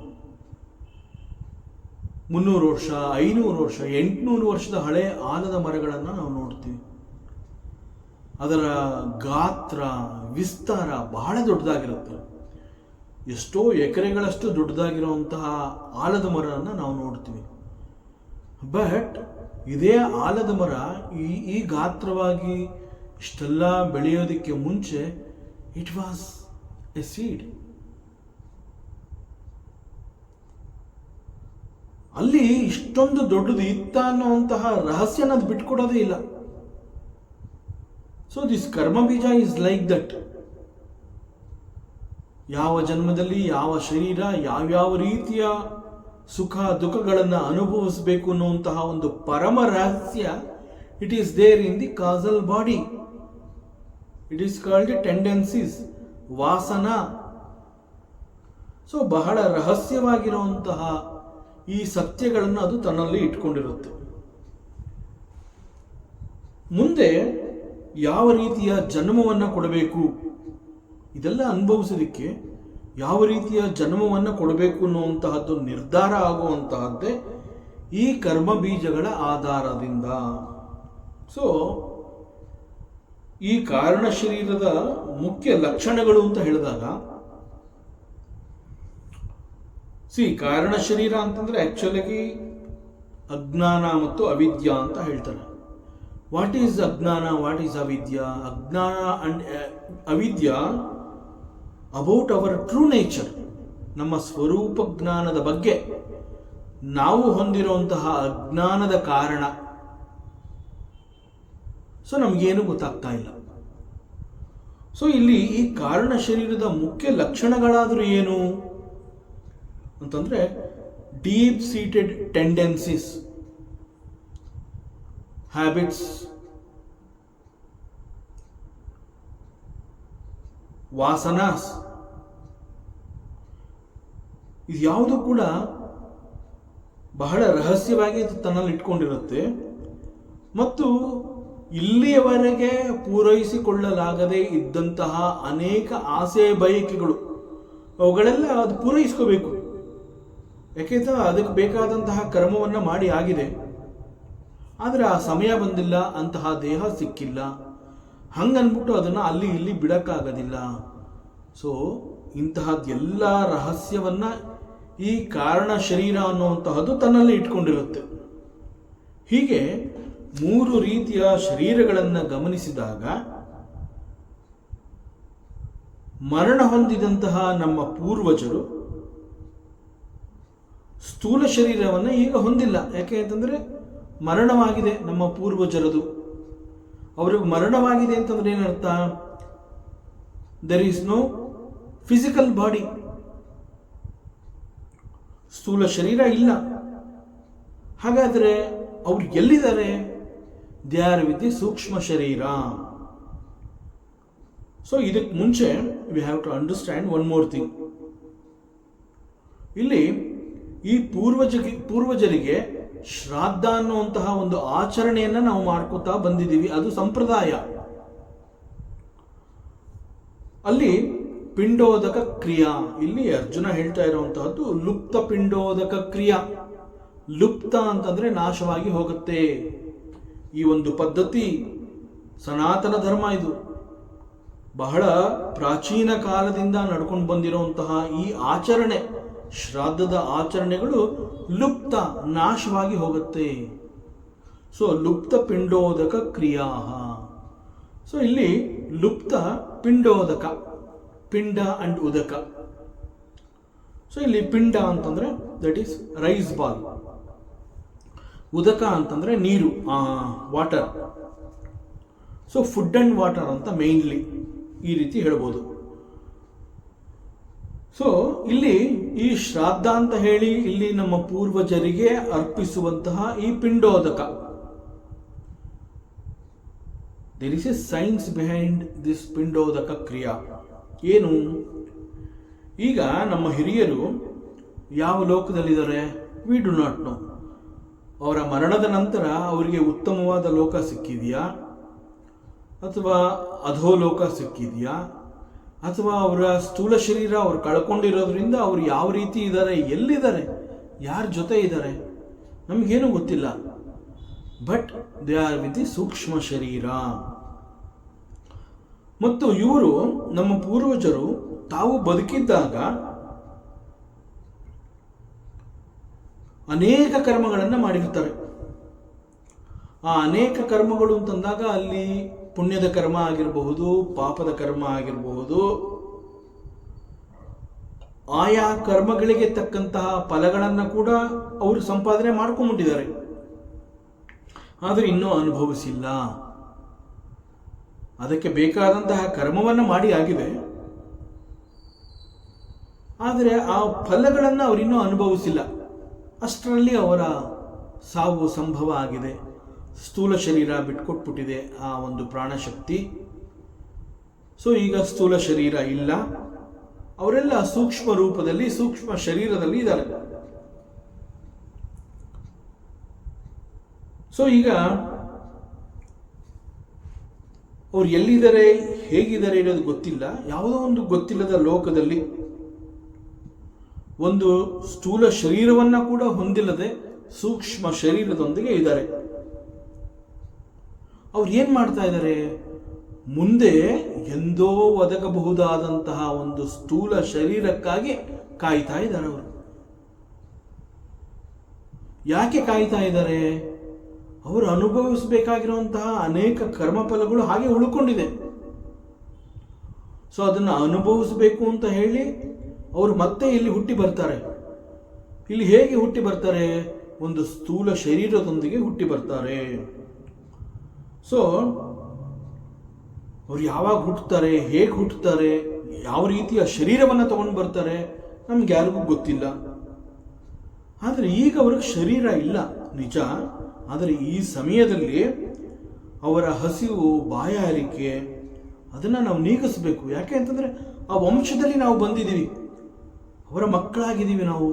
300 ವರ್ಷ, 500 ವರ್ಷ, 800 ವರ್ಷದ ಹಳೆಯ ಆಲದ ಮರಗಳನ್ನು ನಾವು ನೋಡ್ತೀವಿ. ಅದರ ಗಾತ್ರ, ವಿಸ್ತಾರ ಬಹಳ ದೊಡ್ಡದಾಗಿರುತ್ತೆ. ಎಷ್ಟೋ ಎಕರೆಗಳಷ್ಟು ದೊಡ್ಡದಾಗಿರುವಂತಹ ಆಲದ ಮರವನ್ನು ನಾವು ನೋಡ್ತೀವಿ. ಬಟ್ ಇದೇ ಆಲದ ಮರ ಈ ಗಾತ್ರವಾಗಿ ಇಷ್ಟೆಲ್ಲ ಬೆಳೆಯೋದಕ್ಕೆ ಮುಂಚೆ ಇಟ್ ವಾಸ್ ಎ ಸೀಡ್. ಅಲ್ಲಿ ಇಷ್ಟೊಂದು ದೊಡ್ಡದು ಇತ್ತ ಅನ್ನುವಂತಹ ರಹಸ್ಯನ ಅದು ಬಿಟ್ಕೊಡೋದೇ ಇಲ್ಲ. ಸೊ ದಿಸ್ ಕರ್ಮ ಬೀಜ ಇಸ್ ಲೈಕ್ ದಟ್. ಯಾವ ಜನ್ಮದಲ್ಲಿ ಯಾವ ಶರೀರ ಯಾವ್ಯಾವ ರೀತಿಯ ಸುಖ ದುಃಖಗಳನ್ನು ಅನುಭವಿಸಬೇಕು ಅನ್ನುವಂತಹ ಒಂದು ಪರಮ ರಹಸ್ಯ it is there in the causal body. It is called tendencies, vasana. So ಬಹಳ ರಹಸ್ಯವಾಗಿರುವಂತಹ ಈ ಸತ್ಯಗಳನ್ನು ಅದು ತನ್ನಲ್ಲಿ ಇಟ್ಕೊಂಡಿರುತ್ತೆ. ಮುಂದೆ ಯಾವ ರೀತಿಯ ಜನ್ಮವನ್ನು ಕೊಡಬೇಕು, ಇದೆಲ್ಲ ಅನುಭವಿಸೋದಕ್ಕೆ ಯಾವ ರೀತಿಯ ಜನ್ಮವನ್ನು ಕೊಡಬೇಕು ಅನ್ನುವಂತಹದ್ದು ನಿರ್ಧಾರ ಆಗುವಂತಹದ್ದೇ ಈ ಕರ್ಮ ಬೀಜಗಳ ಆಧಾರದಿಂದ. ಸೊ ಈ ಕಾರಣ ಶರೀರದ ಮುಖ್ಯ ಲಕ್ಷಣಗಳು ಅಂತ ಹೇಳಿದಾಗ, ಕಾರಣ ಶರೀರ ಅಂತಂದ್ರೆ ಆಕ್ಚುಲಿ ಅಜ್ಞಾನ ಮತ್ತು ಅವಿದ್ಯಾ ಅಂತ ಹೇಳ್ತಾರೆ. ವಾಟ್ ಈಸ್ ಅಜ್ಞಾನ, ವಾಟ್ ಈಸ್ ಅವಿದ್ಯಾ? ಅಜ್ಞಾನ ಅಂಡ್ ಅವಿದ್ಯಾ ಅಬೌಟ್ ಅವರ್ ಟ್ರೂ ನೇಚರ್, ನಮ್ಮ ಸ್ವರೂಪ ಜ್ಞಾನದ ಬಗ್ಗೆ ನಾವು ಹೊಂದಿರುವಂತಹ ಅಜ್ಞಾನದ ಕಾರಣ. ಸೊ ನಮಗೇನು ಗೊತ್ತಾಗ್ತಾ ಇಲ್ಲ. ಸೊ ಇಲ್ಲಿ ಈ ಕಾರಣ ಶರೀರದ ಮುಖ್ಯ ಲಕ್ಷಣಗಳಾದರೂ ಏನು ಅಂತಂದ್ರೆ, ಡೀಪ್ ಸೀಟೆಡ್ ಟೆಂಡೆನ್ಸೀಸ್, ಹ್ಯಾಬಿಟ್ಸ್, ವಾಸನಾಸ್, ಇದು ಯಾವುದು ಕೂಡ ಬಹಳ ರಹಸ್ಯವಾಗಿ ತನ್ನಲ್ಲಿ ಇಟ್ಕೊಂಡಿರುತ್ತೆ. ಮತ್ತು ಇಲ್ಲಿಯವರೆಗೆ ಪೂರೈಸಿಕೊಳ್ಳಲಾಗದೇ ಇದ್ದಂತಹ ಅನೇಕ ಆಸೆ ಬಯಕೆಗಳು, ಅವುಗಳೆಲ್ಲ ಅದು ಪೂರೈಸ್ಕೋಬೇಕು. ಯಾಕೆಂದ್ರೆ ಅದಕ್ಕೆ ಬೇಕಾದಂತಹ ಕರ್ಮವನ್ನು ಮಾಡಿ ಆಗಿದೆ, ಆದರೆ ಆ ಸಮಯ ಬಂದಿಲ್ಲ, ಅಂತಹ ದೇಹ ಸಿಕ್ಕಿಲ್ಲ, ಹಂಗನ್ಬಿಟ್ಟು ಅದನ್ನು ಅಲ್ಲಿ ಇಲ್ಲಿ ಬಿಡಕ್ಕಾಗೋದಿಲ್ಲ. ಸೊ ಇಂತಹದ್ದೆಲ್ಲ ರಹಸ್ಯವನ್ನ ಈ ಕಾರಣ ಶರೀರ ಅನ್ನುವಂತಹದ್ದು ತನ್ನಲ್ಲಿ ಇಟ್ಕೊಂಡಿರುತ್ತೆ. ಹೀಗೆ 3 ರೀತಿಯ ಶರೀರಗಳನ್ನು ಗಮನಿಸಿದಾಗ ಮರಣ ಹೊಂದಿದಂತಹ ನಮ್ಮ ಪೂರ್ವಜರು ಸ್ಥೂಲ ಶರೀರವನ್ನು ಈಗ ಹೊಂದಿಲ್ಲ. ಯಾಕೆ ಅಂತಂದ್ರೆ ಮರಣವಾಗಿದೆ ನಮ್ಮ ಪೂರ್ವಜರದು. ಅವ್ರಿಗೆ ಮರಣವಾಗಿದೆ ಅಂತಂದ್ರೆ ಏನರ್ಥ? There is no physical body, ಸ್ಥೂಲ ಶರೀರ ಇಲ್ಲ. ಹಾಗಾದರೆ ಅವ್ರು ಎಲ್ಲಿದ್ದಾರೆ? ದೇ ಆರ್ ವಿತ್ ದಿ ಸೂಕ್ಷ್ಮ ಶರೀರ. ಸೊ ಇದಕ್ಕೆ ಮುಂಚೆ we have to understand one more thing. ಇಲ್ಲಿ ಈ ಪೂರ್ವಜರಿಗೆ ಶ್ರಾದ್ದ ಅನ್ನುವಂತಹ ಒಂದು ಆಚರಣೆಯನ್ನ ನಾವು ಮಾಡ್ಕೋತಾ ಬಂದಿದ್ದೀವಿ. ಅದು ಸಂಪ್ರದಾಯ. ಅಲ್ಲಿ ಪಿಂಡೋದಕ ಕ್ರಿಯಾ, ಇಲ್ಲಿ ಅರ್ಜುನ ಹೇಳ್ತಾ ಇರುವಂತಹದ್ದು ಲುಪ್ತ ಪಿಂಡೋದಕ ಕ್ರಿಯಾ. ಲುಪ್ತ ಅಂತಂದ್ರೆ ನಾಶವಾಗಿ ಹೋಗುತ್ತೆ. ಈ ಒಂದು ಪದ್ಧತಿ ಸನಾತನ ಧರ್ಮ. ಇದು ಬಹಳ ಪ್ರಾಚೀನ ಕಾಲದಿಂದ ನಡ್ಕೊಂಡು ಬಂದಿರುವಂತಹ ಈ ಆಚರಣೆ, ಶ್ರಾದ್ದದ ಆಚರಣೆಗಳು ಲುಪ್ತ, ನಾಶವಾಗಿ ಹೋಗುತ್ತೆ. ಸೊ ಲುಪ್ತ ಪಿಂಡೋದಕ ಕ್ರಿಯಾ. ಸೊ ಇಲ್ಲಿ ಲುಪ್ತ ಪಿಂಡೋದಕ, ಪಿಂಡ ಅಂಡ್ ಉದಕ. ಸೊ ಇಲ್ಲಿ ಪಿಂಡ ಅಂತಂದ್ರೆ ದಟ್ ಈಸ್ ರೈಸ್ ಬಾಲ್, ಉದಕ ಅಂತಂದ್ರೆ ನೀರು, water. So food and water ಅಂತ ಮೇನ್ಲಿ ಈ ರೀತಿ ಹೇಳ್ಬೋದು. ಸೊ ಇಲ್ಲಿ ಈ ಶ್ರಾದ್ದ ಅಂತ ಹೇಳಿ ಇಲ್ಲಿ ನಮ್ಮ ಪೂರ್ವಜರಿಗೆ ಅರ್ಪಿಸುವಂತಹ ಈ ಪಿಂಡೋದಕ, there is a science behind this pindodaka kriya. ಏನು? ಈಗ ನಮ್ಮ ಹಿರಿಯರು ಯಾವ ಲೋಕದಲ್ಲಿದ್ದಾರೆ? We do not know. ಅವರ ಮರಣದ ನಂತರ ಅವರಿಗೆ ಉತ್ತಮವಾದ ಲೋಕ ಸಿಕ್ಕಿದೆಯಾ, ಅಥವಾ ಅಧೋಲೋಕ ಸಿಕ್ಕಿದೆಯಾ, ಅಥವಾ ಅವರ ಸ್ಥೂಲ ಶರೀರ ಅವ್ರು ಕಳ್ಕೊಂಡಿರೋದ್ರಿಂದ ಅವ್ರು ಯಾವ ರೀತಿ ಇದ್ದಾರೆ, ಎಲ್ಲಿದ್ದಾರೆ, ಯಾರ ಜೊತೆ ಇದ್ದಾರೆ, ನಮಗೇನು ಗೊತ್ತಿಲ್ಲ. But they are with the ಸೂಕ್ಷ್ಮ ಶರೀರ. ಮತ್ತು ಇವರು ನಮ್ಮ ಪೂರ್ವಜರು ತಾವು ಬದುಕಿದ್ದಾಗ ಅನೇಕ ಕರ್ಮಗಳನ್ನು ಮಾಡಿರ್ತಾರೆ. ಆ ಅನೇಕ ಕರ್ಮಗಳು ಅಂತಂದಾಗ ಅಲ್ಲಿ ಪುಣ್ಯದ ಕರ್ಮ ಆಗಿರಬಹುದು, ಪಾಪದ ಕರ್ಮ ಆಗಿರಬಹುದು. ಆಯಾ ಕರ್ಮಗಳಿಗೆ ತಕ್ಕಂತಹ ಫಲಗಳನ್ನು ಕೂಡ ಅವರು ಸಂಪಾದನೆ ಮಾಡ್ಕೊಂಡ್ಬಿಟ್ಟಿದ್ದಾರೆ. ಆದರೆ ಇನ್ನೂ ಅನುಭವಿಸಿಲ್ಲ. ಅದಕ್ಕೆ ಬೇಕಾದಂತಹ ಕರ್ಮವನ್ನು ಮಾಡಿ ಆಗಿದೆ, ಆದರೆ ಆ ಫಲಗಳನ್ನು ಅವರಿನ್ನೂ ಅನುಭವಿಸಿಲ್ಲ. ಅಷ್ಟರಲ್ಲಿ ಅವರ ಸಾವು ಸಂಭವ ಆಗಿದೆ. ಸ್ಥೂಲ ಶರೀರ ಬಿಟ್ಕೊಟ್ಬಿಟ್ಟಿದೆ ಆ ಒಂದು ಪ್ರಾಣಶಕ್ತಿ. ಸೊ ಈಗ ಸ್ಥೂಲ ಶರೀರ ಇಲ್ಲ, ಅವರೆಲ್ಲ ಸೂಕ್ಷ್ಮ ರೂಪದಲ್ಲಿ, ಸೂಕ್ಷ್ಮ ಶರೀರದಲ್ಲಿ ಇದ್ದಾರೆ. ಸೊ ಈಗ ಅವ್ರು ಎಲ್ಲಿದ್ದಾರೆ, ಹೇಗಿದ್ದಾರೆ ಇರೋದು ಗೊತ್ತಿಲ್ಲ. ಯಾವುದೋ ಒಂದು ಗೊತ್ತಿಲ್ಲದ ಲೋಕದಲ್ಲಿ ಒಂದು ಸ್ಥೂಲ ಶರೀರವನ್ನ ಕೂಡ ಹೊಂದಿಲ್ಲದೆ ಸೂಕ್ಷ್ಮ ಶರೀರದೊಂದಿಗೆ ಇದ್ದಾರೆ. ಅವ್ರು ಏನ್ ಮಾಡ್ತಾ ಇದ್ದಾರೆ? ಮುಂದೆ ಎಂದೋ ಒದಗಬಹುದಾದಂತಹ ಒಂದು ಸ್ಥೂಲ ಶರೀರಕ್ಕಾಗಿ ಕಾಯ್ತಾ ಇದ್ದಾರೆ. ಅವರು ಯಾಕೆ ಕಾಯ್ತಾ ಇದ್ದಾರೆ? ಅವರು ಅನುಭವಿಸಬೇಕಾಗಿರುವಂತಹ ಅನೇಕ ಕರ್ಮಫಲಗಳು ಹಾಗೆ ಉಳ್ಕೊಂಡಿದೆ. ಸೊ ಅದನ್ನು ಅನುಭವಿಸಬೇಕು ಅಂತ ಹೇಳಿ ಅವರು ಮತ್ತೆ ಇಲ್ಲಿ ಹುಟ್ಟಿ ಬರ್ತಾರೆ. ಇಲ್ಲಿ ಹೇಗೆ ಹುಟ್ಟಿ ಬರ್ತಾರೆ? ಒಂದು ಸ್ಥೂಲ ಶರೀರದೊಂದಿಗೆ ಹುಟ್ಟಿ ಬರ್ತಾರೆ. ಸೊ ಅವ್ರು ಯಾವಾಗ ಹುಟ್ಟುತ್ತಾರೆ, ಹೇಗೆ ಹುಟ್ಟುತ್ತಾರೆ, ಯಾವ ರೀತಿಯ ಶರೀರವನ್ನು ತಗೊಂಡು ಬರ್ತಾರೆ ನಮ್ಗೆ ಯಾರಿಗೂ ಗೊತ್ತಿಲ್ಲ. ಆದರೆ ಈಗ ಅವ್ರಿಗೆ ಶರೀರ ಇಲ್ಲ ನಿಜ. ಆದರೆ ಈ ಸಮಯದಲ್ಲಿ ಅವರ ಹಸಿವು, ಬಾಯಾರಿಕೆ ಅದನ್ನು ನಾವು ನೀಗಿಸ್ಬೇಕು. ಯಾಕೆ ಅಂತಂದರೆ ಆ ವಂಶದಲ್ಲಿ ನಾವು ಬಂದಿದ್ದೀವಿ, ಅವರ ಮಕ್ಕಳಾಗಿದ್ದೀವಿ, ನಾವು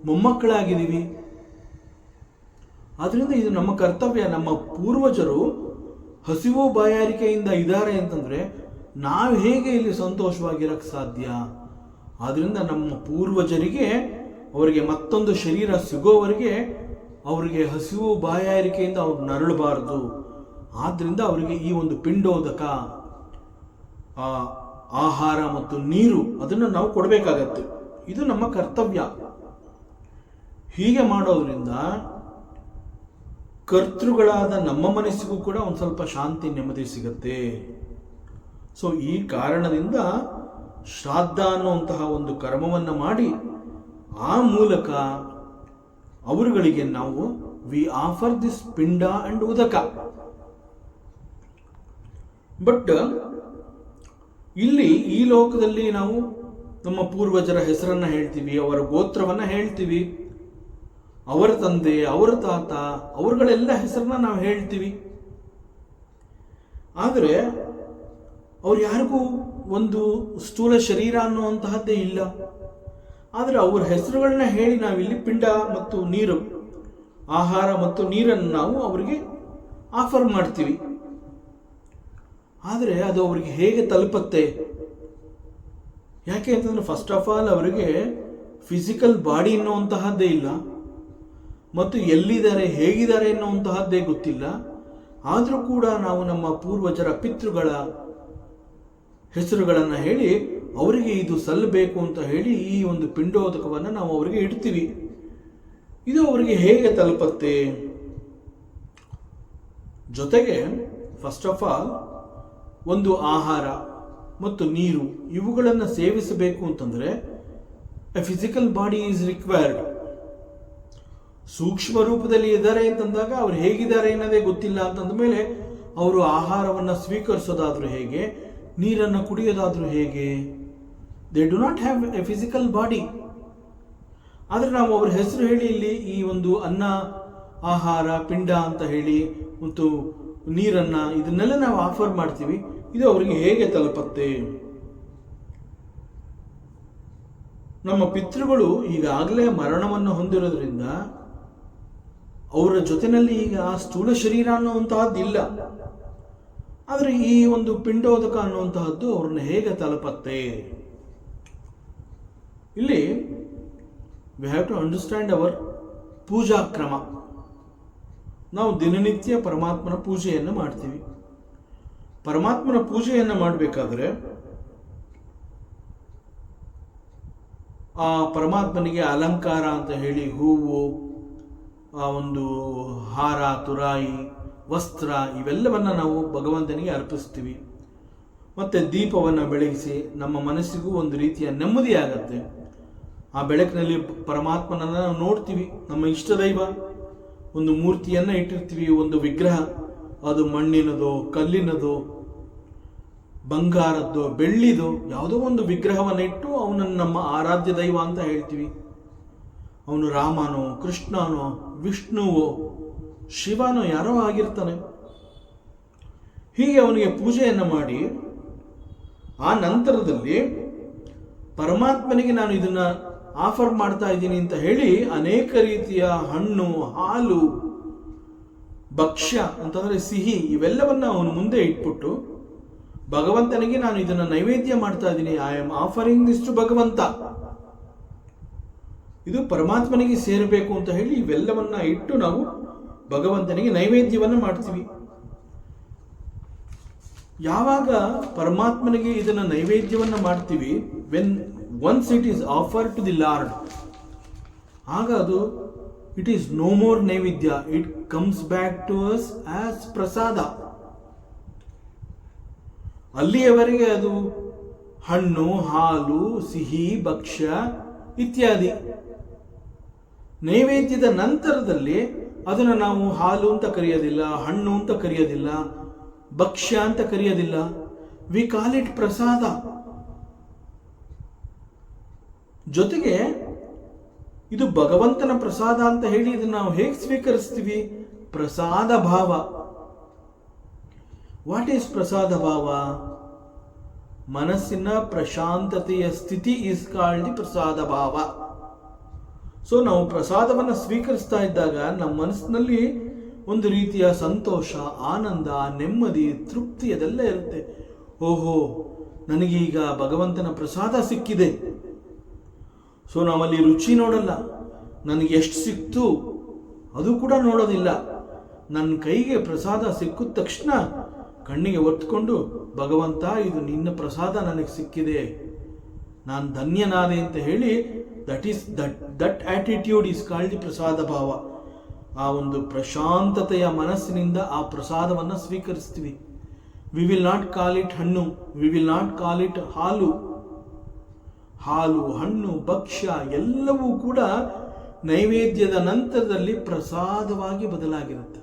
ಮೊಮ್ಮಕ್ಕಳಾಗಿದ್ದೀವಿ. ಆದ್ದರಿಂದ ಇದು ನಮ್ಮ ಕರ್ತವ್ಯ. ನಮ್ಮ ಪೂರ್ವಜರು ಹಸಿವು ಬಾಯಾರಿಕೆಯಿಂದ ಇದ್ದಾರೆ ಅಂತಂದರೆ ನಾವು ಹೇಗೆ ಇಲ್ಲಿ ಸಂತೋಷವಾಗಿರಕ್ಕೆ ಸಾಧ್ಯ? ಆದ್ದರಿಂದ ನಮ್ಮ ಪೂರ್ವಜರಿಗೆ ಅವರಿಗೆ ಮತ್ತೊಂದು ಶರೀರ ಸಿಗೋವರೆಗೆ ಅವರಿಗೆ ಹಸಿವು ಬಾಯಾರಿಕೆಯಿಂದ ಅವ್ರು ನರಳಬಾರದು. ಆದ್ದರಿಂದ ಅವರಿಗೆ ಈ ಒಂದು ಪಿಂಡೋದಕ, ಆಹಾರ ಮತ್ತು ನೀರು ಅದನ್ನು ನಾವು ಕೊಡಬೇಕಾಗತ್ತೆ. ಇದು ನಮ್ಮ ಕರ್ತವ್ಯ. ಹೀಗೆ ಮಾಡೋದ್ರಿಂದ ಕರ್ತೃಗಳಾದ ನಮ್ಮ ಮನಸ್ಸಿಗೂ ಕೂಡ ಒಂದು ಸ್ವಲ್ಪ ಶಾಂತಿ, ನೆಮ್ಮದಿ ಸಿಗತ್ತೆ. ಸೊ ಈ ಕಾರಣದಿಂದ ಶ್ರಾದ್ದ ಅನ್ನುವಂತಹ ಒಂದು ಕರ್ಮವನ್ನು ಮಾಡಿ ಆ ಮೂಲಕ ಅವರುಗಳಿಗೆ ನಾವು V offer this pinda and ಉದಕ. But ಇಲ್ಲಿ ಈ ಲೋಕದಲ್ಲಿ ನಾವು ನಮ್ಮ ಪೂರ್ವಜರ ಹೆಸರನ್ನು ಹೇಳ್ತೀವಿ, ಅವರ ಗೋತ್ರವನ್ನು ಹೇಳ್ತೀವಿ, ಅವರ ತಂದೆ, ಅವರ ತಾತ, ಅವರುಗಳೆಲ್ಲ ಹೆಸರನ್ನ ನಾವು ಹೇಳ್ತೀವಿ. ಆದರೆ ಅವ್ರು ಯಾರಿಗೂ ಒಂದು ಸ್ಥೂಲ ಶರೀರ ಅನ್ನುವಂತಹದ್ದೇ ಇಲ್ಲ. ಆದರೆ ಅವರ ಹೆಸರುಗಳನ್ನ ಹೇಳಿ ನಾವಿಲ್ಲಿ ಪಿಂಡ ಮತ್ತು ನೀರು, ಆಹಾರ ಮತ್ತು ನೀರನ್ನು ನಾವು ಅವರಿಗೆ ಆಫರ್ ಮಾಡ್ತೀವಿ. ಆದರೆ ಅದು ಅವರಿಗೆ ಹೇಗೆ ತಲುಪತ್ತೆ? ಯಾಕೆ ಅಂತಂದ್ರೆ ಫಸ್ಟ್ ಆಫ್ ಆಲ್ ಅವರಿಗೆ ಫಿಸಿಕಲ್ ಬಾಡಿ ಎನ್ನುವಂತಹದ್ದೇ ಇಲ್ಲ, ಮತ್ತು ಎಲ್ಲಿದ್ದಾರೆ, ಹೇಗಿದ್ದಾರೆ ಎನ್ನುವಂತಹದ್ದೇ ಗೊತ್ತಿಲ್ಲ. ಆದರೂ ಕೂಡ ನಾವು ನಮ್ಮ ಪೂರ್ವಜರ ಪಿತೃಗಳ ಹೆಸರುಗಳನ್ನು ಹೇಳಿ ಅವರಿಗೆ ಇದು ಸಲ್ಲಬೇಕು ಅಂತ ಹೇಳಿ ಈ ಒಂದು ಪಿಂಡೋದಕವನ್ನು ನಾವು ಅವರಿಗೆ ಇಡ್ತೀವಿ. ಇದು ಅವರಿಗೆ ಹೇಗೆ ತಲುಪತ್ತೆ? ಜೊತೆಗೆ ಫಸ್ಟ್ ಆಫ್ ಆಲ್ ಒಂದು ಆಹಾರ ಮತ್ತು ನೀರು ಇವುಗಳನ್ನು ಸೇವಿಸಬೇಕು ಅಂತಂದರೆ A physical body is required. ಸೂಕ್ಷ್ಮ ರೂಪದಲ್ಲಿ ಇದ್ದಾರೆ ಅಂತಂದಾಗ ಅವ್ರು ಹೇಗಿದ್ದಾರೆ ಅನ್ನೋದೇ ಗೊತ್ತಿಲ್ಲ ಅಂತಂದ ಮೇಲೆ ಅವರು ಆಹಾರವನ್ನು ಸ್ವೀಕರಿಸೋದಾದ್ರೂ ಹೇಗೆ, ನೀರನ್ನು ಕುಡಿಯೋದಾದ್ರೂ ಹೇಗೆ? They do not have A physical body. ಆದರೆ ನಾವು ಅವ್ರ ಹೆಸರು ಹೇಳಿ ಇಲ್ಲಿ ಈ ಒಂದು ಅನ್ನ, ಆಹಾರ, ಪಿಂಡ ಅಂತ ಹೇಳಿ ಮತ್ತು ನೀರನ್ನು ಇದನ್ನೆಲ್ಲ ನಾವು ಆಫರ್ ಮಾಡ್ತೀವಿ. ಇದು ಅವರಿಗೆ ಹೇಗೆ ತಲುಪತ್ತೆ? ನಮ್ಮ ಪಿತೃಗಳು ಈಗಾಗಲೇ ಮರಣವನ್ನು ಹೊಂದಿರೋದ್ರಿಂದ ಅವರ ಜೊತೆಯಲ್ಲಿ ಈಗ ಆ ಸ್ಥೂಲ ಶರೀರ ಅನ್ನುವಂತಹದ್ದಿಲ್ಲ. ಆದರೆ ಈ ಒಂದು ಪಿಂಡೋದಕ ಅನ್ನುವಂತಹದ್ದು ಅವ್ರನ್ನ ಹೇಗೆ ತಲುಪತ್ತೆ? ಇಲ್ಲಿ we have to understand our puja krama. ನಾವು ದಿನನಿತ್ಯ ಪರಮಾತ್ಮನ ಪೂಜೆಯನ್ನು ಮಾಡ್ತೀವಿ. ಪರಮಾತ್ಮನ ಪೂಜೆಯನ್ನು ಮಾಡಬೇಕಾದ್ರೆ ಆ ಪರಮಾತ್ಮನಿಗೆ ಅಲಂಕಾರ ಅಂತ ಹೇಳಿ ಹೂವು, ಆ ಒಂದು ಹಾರ, ತುರಾಯಿ, ವಸ್ತ್ರ ಇವೆಲ್ಲವನ್ನು ನಾವು ಭಗವಂತನಿಗೆ ಅರ್ಪಿಸ್ತೀವಿ. ಮತ್ತು ದೀಪವನ್ನು ಬೆಳಗಿಸಿ ನಮ್ಮ ಮನಸ್ಸಿಗೂ ಒಂದು ರೀತಿಯ ನೆಮ್ಮದಿ ಆಗತ್ತೆ. ಆ ಬೆಳಕಿನಲ್ಲಿ ಪರಮಾತ್ಮನನ್ನು ನಾವು ನೋಡ್ತೀವಿ. ನಮ್ಮ ಇಷ್ಟ ದೈವ ಒಂದು ಮೂರ್ತಿಯನ್ನು ಇಟ್ಟಿರ್ತೀವಿ, ಒಂದು ವಿಗ್ರಹ, ಅದು ಮಣ್ಣಿನದೋ, ಕಲ್ಲಿನದೋ, ಬಂಗಾರದ್ದೋ, ಬೆಳ್ಳಿದೋ, ಯಾವುದೋ ಒಂದು ವಿಗ್ರಹವನ್ನು ಇಟ್ಟು ಅವನನ್ನು ನಮ್ಮ ಆರಾಧ್ಯ ದೈವ ಅಂತ ಹೇಳ್ತೀವಿ. ಅವನು ರಾಮನೋ, ಕೃಷ್ಣನೋ, ವಿಷ್ಣುವೋ, ಶಿವನೋ ಯಾರೋ ಆಗಿರ್ತಾನೆ. ಹೀಗೆ ಅವನಿಗೆ ಪೂಜೆಯನ್ನು ಮಾಡಿ ಆ ನಂತರದಲ್ಲಿ ಪರಮಾತ್ಮನಿಗೆ ನಾನು ಇದನ್ನ ಆಫರ್ ಮಾಡ್ತಾ ಇದ್ದೀನಿ ಅಂತ ಹೇಳಿ ಅನೇಕ ರೀತಿಯ ಹಣ್ಣು, ಹಾಲು, ಭಕ್ಷ್ಯ ಅಂತಂದ್ರೆ ಸಿಹಿ ಇವೆಲ್ಲವನ್ನ ಅವನು ಮುಂದೆ ಇಟ್ಬಿಟ್ಟು ಭಗವಂತನಿಗೆ ನಾನು ಇದನ್ನ ನೈವೇದ್ಯ ಮಾಡ್ತಾ ಇದ್ದೀನಿ, I am offering this to ಭಗವಂತ, ಇದು ಪರಮಾತ್ಮನಿಗೆ ಸೇರಬೇಕು ಅಂತ ಹೇಳಿ ಇವೆಲ್ಲವನ್ನ ಇಟ್ಟು ನಾವು ಭಗವಂತನಿಗೆ ನೈವೇದ್ಯವನ್ನು ಮಾಡ್ತೀವಿ. ಯಾವಾಗ ಪರಮಾತ್ಮನಿಗೆ ಇದನ್ನ ನೈವೇದ್ಯವನ್ನು ಮಾಡ್ತೀವಿ, when once it is offer to the lord, ಆಗ ಅದು ಇಟ್ ಈಸ್ ನೋ ಮೋರ್ ನೈವೇದ್ಯ, it comes back to us as ಪ್ರಸಾದ. ಅಲ್ಲಿಯವರೆಗೆ ಅದು ಹಣ್ಣು, ಹಾಲು, ಸಿಹಿ, ಭಕ್ಷ್ಯ ಇತ್ಯಾದಿ. ನೈವೇದ್ಯದ ನಂತರದಲ್ಲಿ ಅದನ್ನು ನಾವು ಹಾಲು ಅಂತ ಕರೆಯೋದಿಲ್ಲ, ಹಣ್ಣು ಅಂತ ಕರೆಯೋದಿಲ್ಲ, ಭಕ್ಷ್ಯ ಅಂತ ಕರೆಯೋದಿಲ್ಲ. ವಿ ಕಾಲ್ ಇಟ್ ಪ್ರಸಾದ. ಜೊತೆಗೆ ಇದು ಭಗವಂತನ ಪ್ರಸಾದ ಅಂತ ಹೇಳಿ ಇದನ್ನು ನಾವು ಹೇಗೆ ಸ್ವೀಕರಿಸ್ತೀವಿ? ಪ್ರಸಾದ ಭಾವ. ವಾಟ್ ಈಸ್ ಪ್ರಸಾದ ಭಾವ? ಮನಸ್ಸಿನ ಪ್ರಶಾಂತತೆಯ ಸ್ಥಿತಿ ಈಸ್ ಕಾಲ್ಡ್ ದಿ ಪ್ರಸಾದ ಭಾವ. ಸೊ ನಾವು ಪ್ರಸಾದವನ್ನು ಸ್ವೀಕರಿಸ್ತಾ ಇದ್ದಾಗ ನಮ್ಮ ಮನಸ್ಸಿನಲ್ಲಿ ಒಂದು ರೀತಿಯ ಸಂತೋಷ, ಆನಂದ, ನೆಮ್ಮದಿ, ತೃಪ್ತಿ ಅದೆಲ್ಲ ಇರುತ್ತೆ. ಓಹೋ, ನನಗೀಗ ಭಗವಂತನ ಪ್ರಸಾದ ಸಿಕ್ಕಿದೆ. ಸೊ ನಾವಲ್ಲಿ ರುಚಿ ನೋಡಲ್ಲ, ನನಗೆ ಎಷ್ಟು ಸಿಕ್ತು ಅದು ಕೂಡ ನೋಡೋದಿಲ್ಲ. ನನ್ನ ಕೈಗೆ ಪ್ರಸಾದ ಸಿಕ್ಕಿದ ತಕ್ಷಣ ಕಣ್ಣಿಗೆ ಒತ್ಕೊಂಡು, ಭಗವಂತ ಇದು ನಿನ್ನ ಪ್ರಸಾದ ನನಗೆ ಸಿಕ್ಕಿದೆ, ನಾನು ಧನ್ಯನಾದೆ ಅಂತ ಹೇಳಿ that attitude is called the prasada bhava. ಆ ಒಂದು ಪ್ರಶಾಂತತೆಯ ಮನಸ್ಸಿನಿಂದ ಆ ಪ್ರಸಾದವನ್ನು ಸ್ವೀಕರಿಸ್ತೀವಿ. We will not call it hannu, we will not call it halu. ಹಾಲು, ಹಣ್ಣು, ಭಕ್ಷ್ಯ ಎಲ್ಲವೂ ಕೂಡ ನೈವೇದ್ಯದ ನಂತರದಲ್ಲಿ ಪ್ರಸಾದವಾಗಿ ಬದಲಾಗಿರುತ್ತೆ.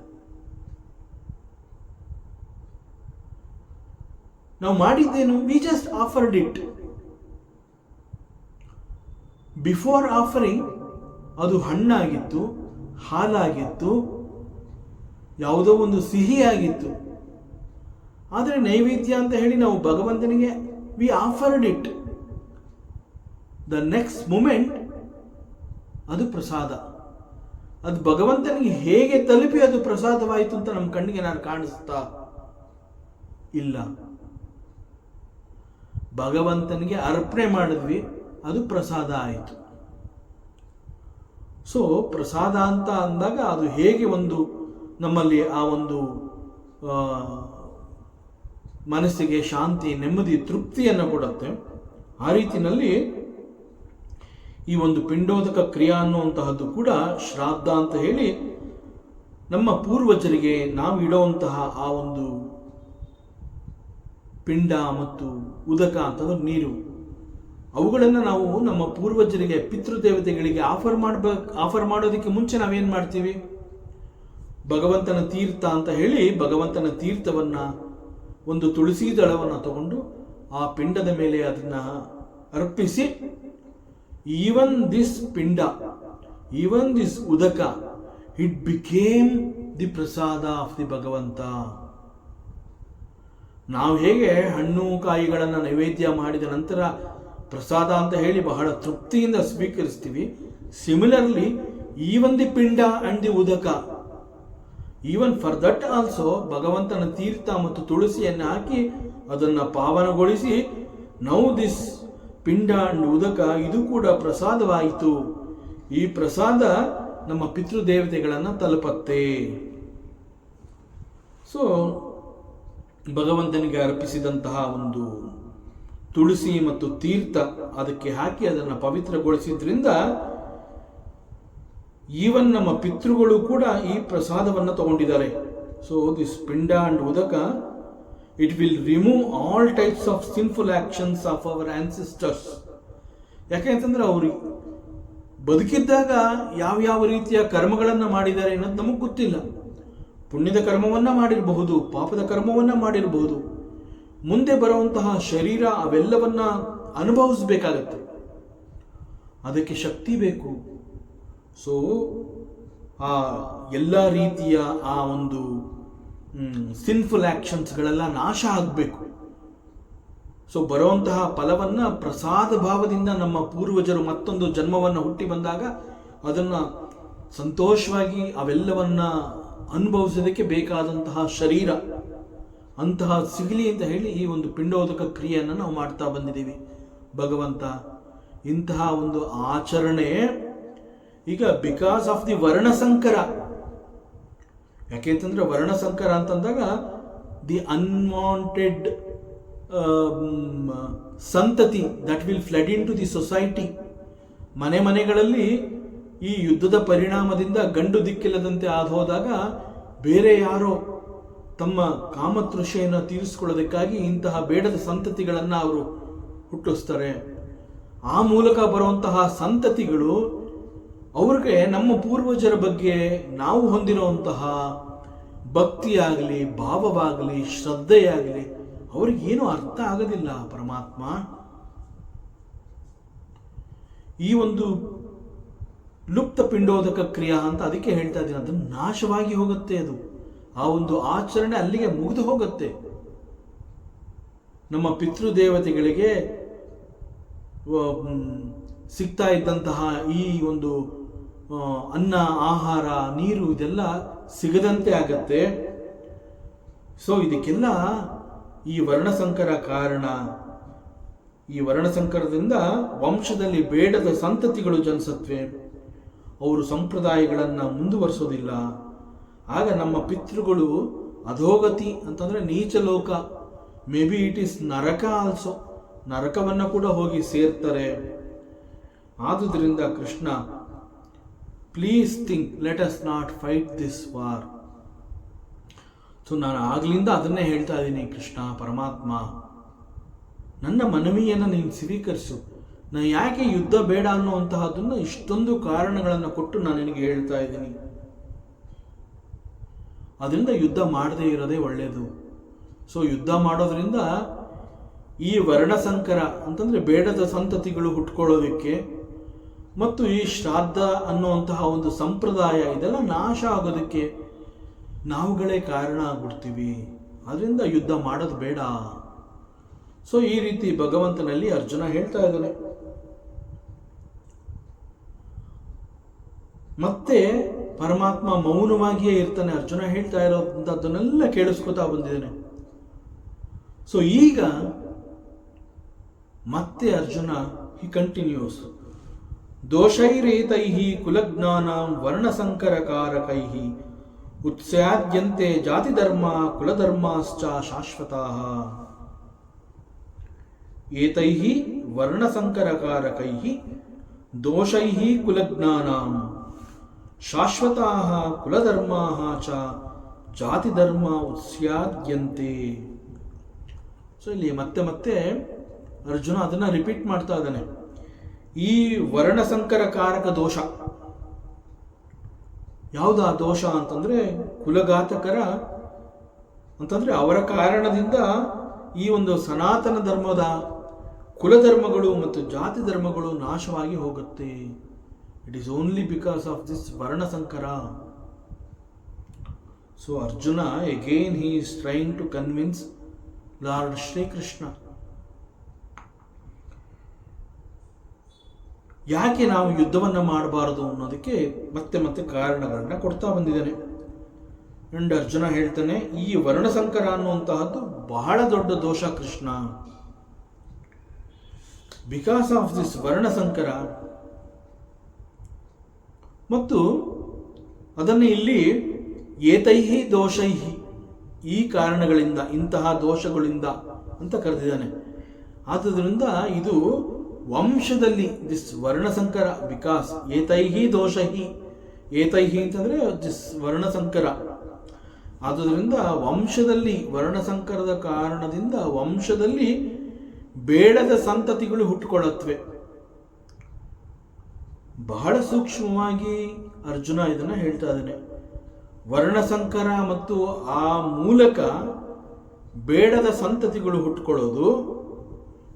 ನಾವು ಮಾಡಿದ್ದೇನು? We just offered it. Before offering ಅದು ಹಣ್ಣಾಗಿತ್ತು, ಹಾಲಾಗಿತ್ತು, ಯಾವುದೋ ಒಂದು ಸಿಹಿಯಾಗಿತ್ತು. ಆದರೆ ನೈವೇದ್ಯ ಅಂತ ಹೇಳಿ ನಾವು ಭಗವಂತನಿಗೆ we offered it. The next moment ಅದು ಪ್ರಸಾದ. ಅದು ಭಗವಂತನಿಗೆ ಹೇಗೆ ತಲುಪಿ ಅದು ಪ್ರಸಾದವಾಯಿತು ಅಂತ ನಮ್ಮ ಕಣ್ಣಿಗೆ ನಾನು ಕಾಣಿಸ್ತಾ ಇಲ್ಲ. ಭಗವಂತನಿಗೆ ಅರ್ಪಣೆ ಮಾಡಿದ್ವಿ, ಅದು ಪ್ರಸಾದ ಆಯಿತು. ಸೊ ಪ್ರಸಾದ ಅಂತ ಅಂದಾಗ ಅದು ಹೇಗೆ ಒಂದು ನಮ್ಮಲ್ಲಿ ಆ ಒಂದು ಮನಸ್ಸಿಗೆ ಶಾಂತಿ, ನೆಮ್ಮದಿ, ತೃಪ್ತಿಯನ್ನು ಕೊಡುತ್ತೆ. ಆ ರೀತಿಯಲ್ಲಿ ಈ ಒಂದು ಪಿಂಡೋದಕ ಕ್ರಿಯಾ ಅನ್ನುವಂತಹದ್ದು ಕೂಡ ಶ್ರಾದ್ದ ಅಂತ ಹೇಳಿ ನಮ್ಮ ಪೂರ್ವಜರಿಗೆ ನಾವು ಇಡುವಂತಹ ಆ ಒಂದು ಪಿಂಡ ಮತ್ತು ಉದಕ ಅಂತಂದ್ರೆ ನೀರು, ಅವುಗಳನ್ನು ನಾವು ನಮ್ಮ ಪೂರ್ವಜರಿಗೆ, ಪಿತೃದೇವತೆಗಳಿಗೆ ಆಫರ್ ಮಾಡೋದಕ್ಕೆ ಮುಂಚೆ ನಾವೇನು ಮಾಡ್ತೀವಿ? ಭಗವಂತನ ತೀರ್ಥ ಅಂತ ಹೇಳಿ ಭಗವಂತನ ತೀರ್ಥವನ್ನ, ಒಂದು ತುಳಸಿ ದಳವನ್ನು ತಗೊಂಡು ಆ ಪಿಂಡದ ಮೇಲೆ ಅದನ್ನ ಅರ್ಪಿಸಿ, even this pinda, even this udaka, it became the prasada of the Bhagavanta. ನಾವು ಹೇಗೆ ಹಣ್ಣು ಕಾಯಿಗಳನ್ನು ನೈವೇದ್ಯ ಮಾಡಿದ ನಂತರ ಪ್ರಸಾದ ಅಂತ ಹೇಳಿ ಬಹಳ ತೃಪ್ತಿಯಿಂದ ಸ್ವೀಕರಿಸ್ತೀವಿ, similarly even the pinda and the udaka, even for that also ಭಗವಂತನ ತೀರ್ಥ ಮತ್ತು ತುಳಸಿಯನ್ನು ಹಾಕಿ ಅದನ್ನು ಪಾವನಗೊಳಿಸಿ, now this pinda and udaka, ಇದು ಕೂಡ ಪ್ರಸಾದವಾಯಿತು. ಈ ಪ್ರಸಾದ ನಮ್ಮ ಪಿತೃದೇವತೆಗಳನ್ನು ತಲುಪತ್ತೆ. ಸೊ ಭಗವಂತನಿಗೆ ಅರ್ಪಿಸಿದಂತಹ ಒಂದು ತುಳಸಿ ಮತ್ತು ತೀರ್ಥ ಅದಕ್ಕೆ ಹಾಕಿ ಅದನ್ನು ಪವಿತ್ರಗೊಳಿಸಿದ್ರಿಂದ ಈವನ್ ನಮ್ಮ ಪಿತೃಗಳು ಕೂಡ ಈ ಪ್ರಸಾದವನ್ನು ತಗೊಂಡಿದ್ದಾರೆ. So this pinda and udaka, it will remove all types of sinful actions of our ancestors. ಯಾಕೆಂತಂದ್ರೆ ಅವರು ಬದುಕಿದ್ದಾಗ ಯಾವ ರೀತಿಯ ಕರ್ಮಗಳನ್ನು ಮಾಡಿದ್ದಾರೆ ಅನ್ನೋದು ನಮಗೆ ಗೊತ್ತಿಲ್ಲ. ಪುಣ್ಯದ ಕರ್ಮವನ್ನ ಮಾಡಿರಬಹುದು, ಪಾಪದ ಕರ್ಮವನ್ನ ಮಾಡಿರಬಹುದು. ಮುಂದೆ ಬರುವಂತಹ ಶರೀರ ಅವೆಲ್ಲವನ್ನ ಅನುಭವಿಸಬೇಕಾಗತ್ತೆ, ಅದಕ್ಕೆ ಶಕ್ತಿ ಬೇಕು. ಸೊ ಆ ಎಲ್ಲ ರೀತಿಯ ಆ ಒಂದು ಸಿನ್ಫುಲ್ ಆಕ್ಷನ್ಸ್ಗಳೆಲ್ಲ ನಾಶ ಆಗಬೇಕು. ಸೊ ಬರುವಂತಹ ಫಲವನ್ನ ಪ್ರಸಾದ ಭಾವದಿಂದ ನಮ್ಮ ಪೂರ್ವಜರು ಮತ್ತೊಂದು ಜನ್ಮವನ್ನು ಹುಟ್ಟಿ ಬಂದಾಗ ಅದನ್ನ ಸಂತೋಷವಾಗಿ ಅವೆಲ್ಲವನ್ನ ಅನುಭವಿಸೋದಕ್ಕೆ ಬೇಕಾದಂತಹ ಶರೀರ ಅಂತಹ ಸಿಗಲಿ ಅಂತ ಹೇಳಿ ಈ ಒಂದು ಪಿಂಡೋದಕ ಕ್ರಿಯೆಯನ್ನು ನಾವು ಮಾಡ್ತಾ ಬಂದಿದ್ದೀವಿ. ಭಗವಂತ ಇಂತಹ ಒಂದು ಆಚರಣೆ ಈಗ ಬಿಕಾಸ್ ಆಫ್ ದಿ ವರ್ಣಸಂಕರ. ಯಾಕೆಂತಂದ್ರೆ ವರ್ಣಸಂಕರ ಅಂತಂದಾಗ ದಿ ಅನ್ವಾಂಟೆಡ್ ಸಂತತಿ that will flood into the society. ಮನೆಗಳಲ್ಲಿ ಈ ಯುದ್ಧದ ಪರಿಣಾಮದಿಂದ ಗಂಡು ದಿಕ್ಕಿಲ್ಲದಂತೆ ಆದೋದಾಗ ಬೇರೆ ಯಾರೋ ತಮ್ಮ ಕಾಮತೃಷೆಯನ್ನು ತೀರಿಸಿಕೊಳ್ಳೋದಕ್ಕಾಗಿ ಇಂತಹ ಬೇಡದ ಸಂತತಿಗಳನ್ನು ಅವರು ಹುಟ್ಟಿಸ್ತಾರೆ. ಆ ಮೂಲಕ ಬರುವಂತಹ ಸಂತತಿಗಳು ಅವ್ರಿಗೆ ನಮ್ಮ ಪೂರ್ವಜರ ಬಗ್ಗೆ ನಾವು ಹೊಂದಿರುವಂತಹ ಭಕ್ತಿಯಾಗಲಿ, ಭಾವವಾಗಲಿ, ಶ್ರದ್ಧೆಯಾಗಲಿ ಅವ್ರಿಗೇನು ಅರ್ಥ ಆಗೋದಿಲ್ಲ. ಪರಮಾತ್ಮ ಈ ಒಂದು ಲುಪ್ತ ಪಿಂಡೋದಕ ಕ್ರಿಯಾ ಅಂತ ಅದಕ್ಕೆ ಹೇಳ್ತಾ ಇದ್ದೀನಿ, ಅದು ನಾಶವಾಗಿ ಹೋಗುತ್ತೆ. ಅದು ಆ ಒಂದು ಆಚರಣೆ ಅಲ್ಲಿಗೆ ಮುಗಿದು ಹೋಗುತ್ತೆ. ನಮ್ಮ ಪಿತೃದೇವತೆಗಳಿಗೆ ಸಿಗ್ತಾ ಇದ್ದಂತಹ ಈ ಒಂದು ಅನ್ನ, ಆಹಾರ, ನೀರು ಇದೆಲ್ಲ ಸಿಗದಂತೆ ಆಗತ್ತೆ. ಸೊ ಇದಕ್ಕೆಲ್ಲ ಈ ವರ್ಣಸಂಕರ ಕಾರಣ. ಈ ವರ್ಣಸಂಕರದಿಂದ ವಂಶದಲ್ಲಿ ಬೇಡದ ಸಂತತಿಗಳು ಜನಿಸತ್ವೆ, ಅವರು ಸಂಪ್ರದಾಯಗಳನ್ನು ಮುಂದುವರಿಸೋದಿಲ್ಲ. ಆಗ ನಮ್ಮ ಪಿತೃಗಳು ಅಧೋಗತಿ ಅಂತಂದ್ರೆ ನೀಚ ಲೋಕ, may be it is naraka also, ನರಕವನ್ನು ಕೂಡ ಹೋಗಿ ಸೇರ್ತಾರೆ. ಆದುದರಿಂದ Krishna, please think, let us not fight this war. So ನಾನು ಆಗ್ಲಿಂದ ಅದನ್ನೇ ಹೇಳ್ತಾ ಇದ್ದೀನಿ, ಕೃಷ್ಣ ಪರಮಾತ್ಮ ನನ್ನ ಮನವಿಯನ್ನು ನೀನು ಸ್ವೀಕರಿಸು. ನಾನು ಯಾಕೆ ಯುದ್ಧ ಬೇಡ ಅನ್ನುವಂತಹದನ್ನು ಇಷ್ಟೊಂದು ಕಾರಣಗಳನ್ನು ಕೊಟ್ಟು ನಾನು ನಿನಗೆ ಹೇಳ್ತಾ ಇದ್ದೀನಿ. ಅದರಿಂದ ಯುದ್ಧ ಮಾಡದೇ ಇರೋದೇ ಒಳ್ಳೆಯದು. ಸೊ ಯುದ್ಧ ಮಾಡೋದ್ರಿಂದ ಈ ವರ್ಣಸಂಕರ ಅಂತಂದರೆ ಬೇಡದ ಸಂತತಿಗಳು ಹುಟ್ಕೊಳ್ಳೋದಕ್ಕೆ ಮತ್ತು ಈ ಶ್ರಾದ್ದ ಅನ್ನುವಂತಹ ಒಂದು ಸಂಪ್ರದಾಯ ಇದೆಲ್ಲ ನಾಶ ಆಗೋದಕ್ಕೆ ನಾವುಗಳೇ ಕಾರಣ ಆಗ್ಬಿಡ್ತೀವಿ. ಅದರಿಂದ ಯುದ್ಧ ಮಾಡೋದು ಬೇಡ. ಸೊ ಈ ರೀತಿ ಭಗವಂತನಲ್ಲಿ ಅರ್ಜುನ ಹೇಳ್ತಾ ಇದ್ದಾನೆ. ಮತ್ತೆ ಪರಮಾತ್ಮ ಮೌನವಾಗಿಯೇ ಇರ್ತಾನೆ. ಅರ್ಜುನ ಹೇಳ್ತಾ ಇರೋದನ್ನೆಲ್ಲ ಕೇಳಿಸ್ಕೊತಾ ಬಂದಿದ್ದಾನೆ. ಸೊ ಈಗ ಮತ್ತೆ ಅರ್ಜುನ ಹಿ ಕಂಟಿನ್ಯೂಸ್ ದೋಷೈರೇತೈಃ ಕುಲಜ್ಞಾನಾಂ ವರ್ಣಸಂಕರಕಾರಕೈಃ ಉತ್ಸ್ಯಾದ್ಯಂತೆ ಜಾತಿಧರ್ಮ ಕುಲಧರ್ಮಾಶ್ಚ ಶಾಶ್ವತಾಃ ಏತೈಃ ವರ್ಣಸಂಕರಕಾರಕೈಃ ದೋಷೈಃ ಕುಲಜ್ಞಾನಾಂ ಶಾಶ್ವತಾಃ ಕುಲಧರ್ಮಾಃ ಚ ಜಾತಿಧರ್ಮ ಉತ್ಸ್ಯಾದ್ಯಂತೆ. ಸೊ ಇಲ್ಲಿ ಮತ್ತೆ ಮತ್ತೆ ಅರ್ಜುನ ಅದನ್ನು ರಿಪೀಟ್ ಮಾಡ್ತಾ ಇದ್ದಾನೆ. ಈ ವರ್ಣಸಂಕರಕಾರಕ ದೋಷ ಯಾವುದಾ ದೋಷ ಅಂತಂದರೆ ಕುಲಘಾತಕರ ಅಂತಂದರೆ ಅವರ ಕಾರಣದಿಂದ ಈ ಒಂದು ಸನಾತನ ಧರ್ಮದ ಕುಲಧರ್ಮಗಳು ಮತ್ತು ಜಾತಿ ಧರ್ಮಗಳು ನಾಶವಾಗಿ ಹೋಗುತ್ತೆ. It is only because of this varnasankara. So Arjuna again he is trying to convince lord Shri Krishna. ಯಾಕೆ ನಾವು ಯುದ್ಧವನ್ನು ಮಾಡಬಾರದು ಅನ್ನೋದಕ್ಕೆ ಮತ್ತೆ ಮತ್ತೆ ಕಾರಣಗಳನ್ನ ಕೊಡ್ತಾ ಬಂದಿದ್ದಾನೆ. ಅಂಡ್ ಅರ್ಜುನ ಹೇಳ್ತಾನೆ, ಈ ವರ್ಣಸಂಕರ ಅನ್ನುವಂತಹದ್ದು ಬಹಳ ದೊಡ್ಡ ದೋಷ ಕೃಷ್ಣ. ಬಿಕಾಸ್ ಆಫ್ ದಿಸ್ ವರ್ಣಸಂಕರ ಮತ್ತು ಅದನ್ನು ಇಲ್ಲಿ ಏತೈಹಿ ದೋಷೈಹಿ ಈ ಕಾರಣಗಳಿಂದ ಇಂತಹ ದೋಷಗಳಿಂದ ಅಂತ ಕರೆದಿದ್ದಾನೆ. ಆದುದರಿಂದ ಇದು ವಂಶದಲ್ಲಿ ದಿಸ್ ವರ್ಣಸಂಕರ ಬಿಕಾಸ್ ಏತೈಹಿ ದೋಷಹಿ ಏತೈಹಿ ಅಂತಂದರೆ ದಿಸ್ ವರ್ಣಸಂಕರ. ಆದುದರಿಂದ ವಂಶದಲ್ಲಿ ವರ್ಣಸಂಕರದ ಕಾರಣದಿಂದ ವಂಶದಲ್ಲಿ ಬೇಡದ ಸಂತತಿಗಳು ಹುಟ್ಟುಕೊಳ್ಳುತ್ತವೆ. ಬಹಳ ಸೂಕ್ಷ್ಮವಾಗಿ ಅರ್ಜುನ ಇದನ್ನು ಹೇಳ್ತಾ ಇದ್ದಾನೆ. ವರ್ಣಸಂಕರ ಮತ್ತು ಆ ಮೂಲಕ ಬೇಡದ ಸಂತತಿಗಳು ಹುಟ್ಟುಕೊಳ್ಳೋದು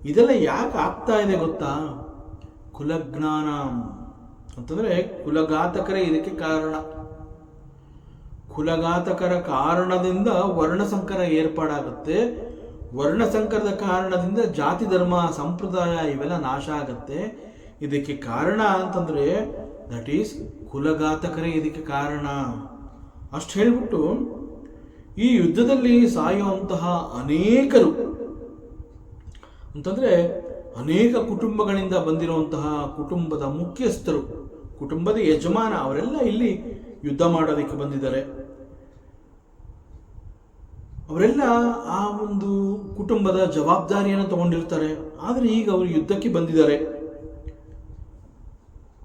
ಇದೆಲ್ಲ ಯಾಕೆ ಆಗ್ತಾ ಇದೆ ಗೊತ್ತಾ? ಕುಲಜ್ಞಾನ ಅಂತಂದರೆ ಕುಲಘಾತಕರೇ ಇದಕ್ಕೆ ಕಾರಣ. ಕುಲಘಾತಕರ ಕಾರಣದಿಂದ ವರ್ಣಸಂಕರ ಏರ್ಪಾಡಾಗುತ್ತೆ. ವರ್ಣಸಂಕರದ ಕಾರಣದಿಂದ ಜಾತಿ ಧರ್ಮ ಸಂಪ್ರದಾಯ ಇವೆಲ್ಲ ನಾಶ ಆಗುತ್ತೆ. ಇದಕ್ಕೆ ಕಾರಣ ಅಂತಂದರೆ ದಟ್ ಈಸ್ ಕುಲಘಾತಕರೇ ಇದಕ್ಕೆ ಕಾರಣ. ಅಷ್ಟು ಹೇಳಿಬಿಟ್ಟು ಈ ಯುದ್ಧದಲ್ಲಿ ಸಾಯುವಂತಹ ಅನೇಕರು ಅಂತಂದರೆ ಅನೇಕ ಕುಟುಂಬಗಳಿಂದ ಬಂದಿರುವಂತಹ ಕುಟುಂಬದ ಮುಖ್ಯಸ್ಥರು, ಕುಟುಂಬದ ಯಜಮಾನ ಅವರೆಲ್ಲ ಇಲ್ಲಿ ಯುದ್ಧ ಮಾಡೋದಕ್ಕೆ ಬಂದಿದ್ದಾರೆ. ಅವರೆಲ್ಲ ಆ ಒಂದು ಕುಟುಂಬದ ಜವಾಬ್ದಾರಿಯನ್ನು ತಗೊಂಡಿರ್ತಾರೆ. ಆದರೆ ಈಗ ಅವರು ಯುದ್ಧಕ್ಕೆ ಬಂದಿದ್ದಾರೆ.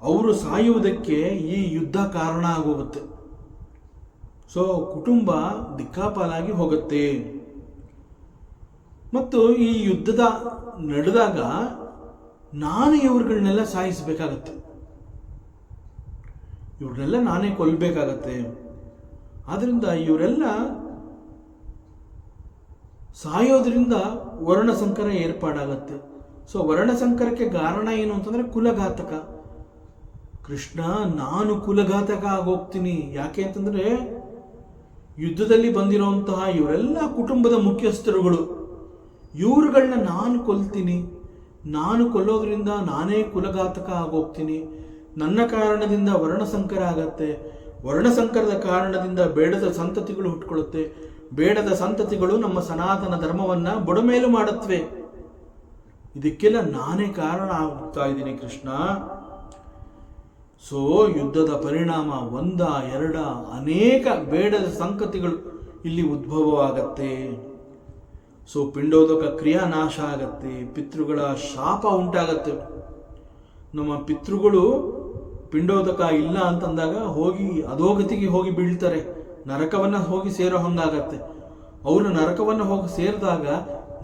ಅವರು ಸಾಯುವುದಕ್ಕೆ ಈ ಯುದ್ಧ ಕಾರಣ ಆಗೋಗುತ್ತೆ. ಸೊ ಕುಟುಂಬ ದಿಕ್ಕಾಪಾಲಾಗಿ ಹೋಗುತ್ತೆ. ಮತ್ತು ಈ ಯುದ್ಧದ ನಡೆದಾಗ ನಾನು ಇವ್ರುಗಳನ್ನೆಲ್ಲ ಸಾಯಿಸಬೇಕಾಗತ್ತೆ, ಇವ್ರನ್ನೆಲ್ಲ ನಾನೇ ಕೊಲ್ಲಬೇಕಾಗತ್ತೆ. ಆದ್ದರಿಂದ ಇವರೆಲ್ಲ ಸಾಯೋದ್ರಿಂದ ವರ್ಣಸಂಕರ ಏರ್ಪಾಡಾಗತ್ತೆ. ಸೊ ವರ್ಣಸಂಕರಕ್ಕೆ ಕಾರಣ ಏನು ಅಂತಂದರೆ ಕುಲಘಾತಕ. ಕೃಷ್ಣ, ನಾನು ಕುಲಘಾತಕ ಆಗೋಗ್ತೀನಿ. ಯಾಕೆ ಅಂತಂದರೆ ಯುದ್ಧದಲ್ಲಿ ಬಂದಿರುವಂತಹ ಇವರೆಲ್ಲ ಕುಟುಂಬದ ಮುಖ್ಯಸ್ಥರುಗಳು, ಇವ್ರುಗಳನ್ನ ನಾನು ಕೊಲ್ತೀನಿ. ನಾನು ಕೊಲ್ಲೋದ್ರಿಂದ ನಾನೇ ಕುಲಘಾತಕ ಆಗೋಗ್ತೀನಿ. ನನ್ನ ಕಾರಣದಿಂದ ವರ್ಣಸಂಕರ ಆಗತ್ತೆ. ವರ್ಣಸಂಕರದ ಕಾರಣದಿಂದ ಬೇಡದ ಸಂತತಿಗಳು ಹುಟ್ಟುಕೊಳ್ಳುತ್ತೆ. ಬೇಡದ ಸಂತತಿಗಳು ನಮ್ಮ ಸನಾತನ ಧರ್ಮವನ್ನು ಬುಡಮೇಲು ಮಾಡುತ್ತವೆ. ಇದಕ್ಕೆಲ್ಲ ನಾನೇ ಕಾರಣ ಆಗ್ತಾ ಇದ್ದೀನಿ ಕೃಷ್ಣ. ಸೊ ಯುದ್ಧದ ಪರಿಣಾಮ ಒಂದ ಎರಡ ಅನೇಕ ಬೇಡದ ಸಂಗತಿಗಳು ಇಲ್ಲಿ ಉದ್ಭವವಾಗತ್ತೆ. ಸೊ ಪಿಂಡೋದಕ ಕ್ರಿಯಾ ನಾಶ ಆಗತ್ತೆ, ಪಿತೃಗಳ ಶಾಪ ಉಂಟಾಗತ್ತೆ. ನಮ್ಮ ಪಿತೃಗಳು ಪಿಂಡೋದಕ ಇಲ್ಲ ಅಂತಂದಾಗ ಹೋಗಿ ಅಧೋಗತಿಗೆ ಹೋಗಿ ಬೀಳ್ತಾರೆ, ನರಕವನ್ನು ಹೋಗಿ ಸೇರೋ ಹಂಗಾಗತ್ತೆ. ಅವರು ನರಕವನ್ನು ಹೋಗಿ ಸೇರಿದಾಗ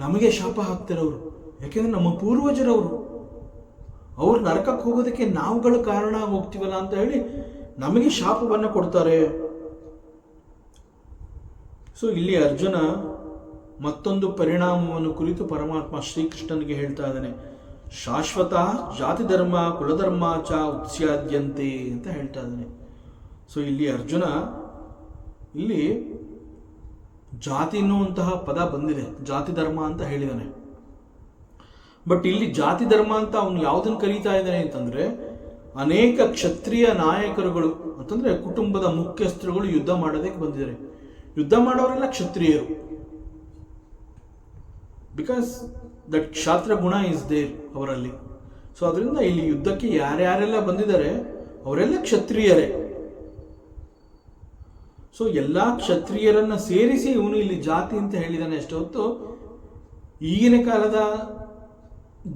ನಮಗೆ ಶಾಪ ಹಾಕ್ತಿರೋರು. ಯಾಕೆಂದ್ರೆ ನಮ್ಮ ಪೂರ್ವಜರವರು, ಅವ್ರು ನರಕಕ್ಕೆ ಹೋಗೋದಕ್ಕೆ ನಾವುಗಳು ಕಾರಣ ಹೋಗ್ತೀವಲ್ಲ ಅಂತ ಹೇಳಿ ನಮಗೆ ಶಾಪವನ್ನು ಕೊಡ್ತಾರೆ. ಸೊ ಇಲ್ಲಿ ಅರ್ಜುನ ಮತ್ತೊಂದು ಪರಿಣಾಮವನ್ನು ಕುರಿತು ಪರಮಾತ್ಮ ಶ್ರೀಕೃಷ್ಣನಿಗೆ ಹೇಳ್ತಾ ಇದ್ದಾನೆ. ಶಾಶ್ವತ ಜಾತಿ ಧರ್ಮ ಕುಲಧರ್ಮ ಚ ಉತ್ಸ್ಯಾದ್ಯಂತೆ ಅಂತ ಹೇಳ್ತಾ ಇದ್ದಾನೆ. ಸೊ ಇಲ್ಲಿ ಅರ್ಜುನ ಇಲ್ಲಿ ಜಾತಿ ಎನ್ನುವಂತಹ ಪದ ಬಂದಿದೆ, ಜಾತಿ ಧರ್ಮ ಅಂತ ಹೇಳಿದಾನೆ. ಬಟ್ ಇಲ್ಲಿ ಜಾತಿ ಧರ್ಮ ಅಂತ ಅವನು ಯಾವುದನ್ನು ಕರೀತಾ ಇದ್ದಾನೆ ಅಂತಂದ್ರೆ, ಅನೇಕ ಕ್ಷತ್ರಿಯ ನಾಯಕರುಗಳು ಅಂತಂದ್ರೆ ಕುಟುಂಬದ ಮುಖ್ಯಸ್ಥರುಗಳು ಯುದ್ಧ ಮಾಡೋದಕ್ಕೆ ಬಂದಿದ್ದಾರೆ. ಯುದ್ಧ ಮಾಡೋರೆಲ್ಲ ಕ್ಷತ್ರಿಯರು, ಬಿಕಾಸ್ ದಟ್ ಕ್ಷಾತ್ರ ಗುಣ ಇಸ್ ದೇರ್ ಅವರಲ್ಲಿ. ಸೊ ಅದರಿಂದ ಇಲ್ಲಿ ಯುದ್ಧಕ್ಕೆ ಯಾರ್ಯಾರೆಲ್ಲ ಬಂದಿದ್ದಾರೆ ಅವರೆಲ್ಲ ಕ್ಷತ್ರಿಯರೇ. ಸೊ ಎಲ್ಲಾ ಕ್ಷತ್ರಿಯರನ್ನ ಸೇರಿಸಿ ಇವನು ಇಲ್ಲಿ ಜಾತಿ ಅಂತ ಹೇಳಿದಾನೆ ಅಷ್ಟೇ ಹೊತ್ತು ಈಗಿನ ಕಾಲದ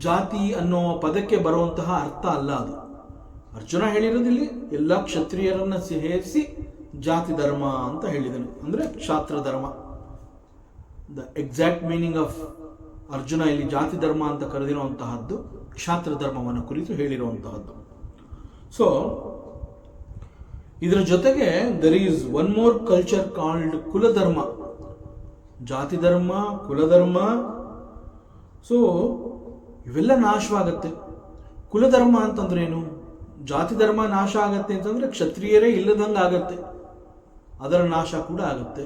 ಜಾತಿ ಅನ್ನೋ ಪದಕ್ಕೆ ಬರುವಂತಹ ಅರ್ಥ ಅಲ್ಲ ಅದು. ಅರ್ಜುನ ಹೇಳಿರೋದಿಲ್ಲಿ ಎಲ್ಲ ಕ್ಷತ್ರಿಯರನ್ನ ಸೇರಿಸಿ ಜಾತಿ ಧರ್ಮ ಅಂತ ಹೇಳಿದಾನೆ, ಅಂದ್ರೆ ಕ್ಷಾತ್ರ ಧರ್ಮ. The exact meaning of Arjuna ಇಲ್ಲಿ ಜಾತಿ ಧರ್ಮ ಅಂತ ಕರೆದಿರುವಂತಹದ್ದು ಕ್ಷಾತ್ರ ಧರ್ಮವನ್ನು ಕುರಿತು ಹೇಳಿರುವಂತಹದ್ದು. ಸೊ ಇದರ ಜೊತೆಗೆ there is one more culture called kuladharma. ಜಾತಿ ಧರ್ಮ, ಕುಲಧರ್ಮ, ಸೊ ಇವೆಲ್ಲ ನಾಶವಾಗತ್ತೆ. ಕುಲಧರ್ಮ ಅಂತಂದ್ರೆ ಏನು? ಜಾತಿ ಧರ್ಮ ನಾಶ ಆಗತ್ತೆ ಅಂತಂದ್ರೆ ಕ್ಷತ್ರಿಯರೇ ಇಲ್ಲದಂಗೆ ಆಗತ್ತೆ, ಅದರ ನಾಶ ಕೂಡ ಆಗತ್ತೆ.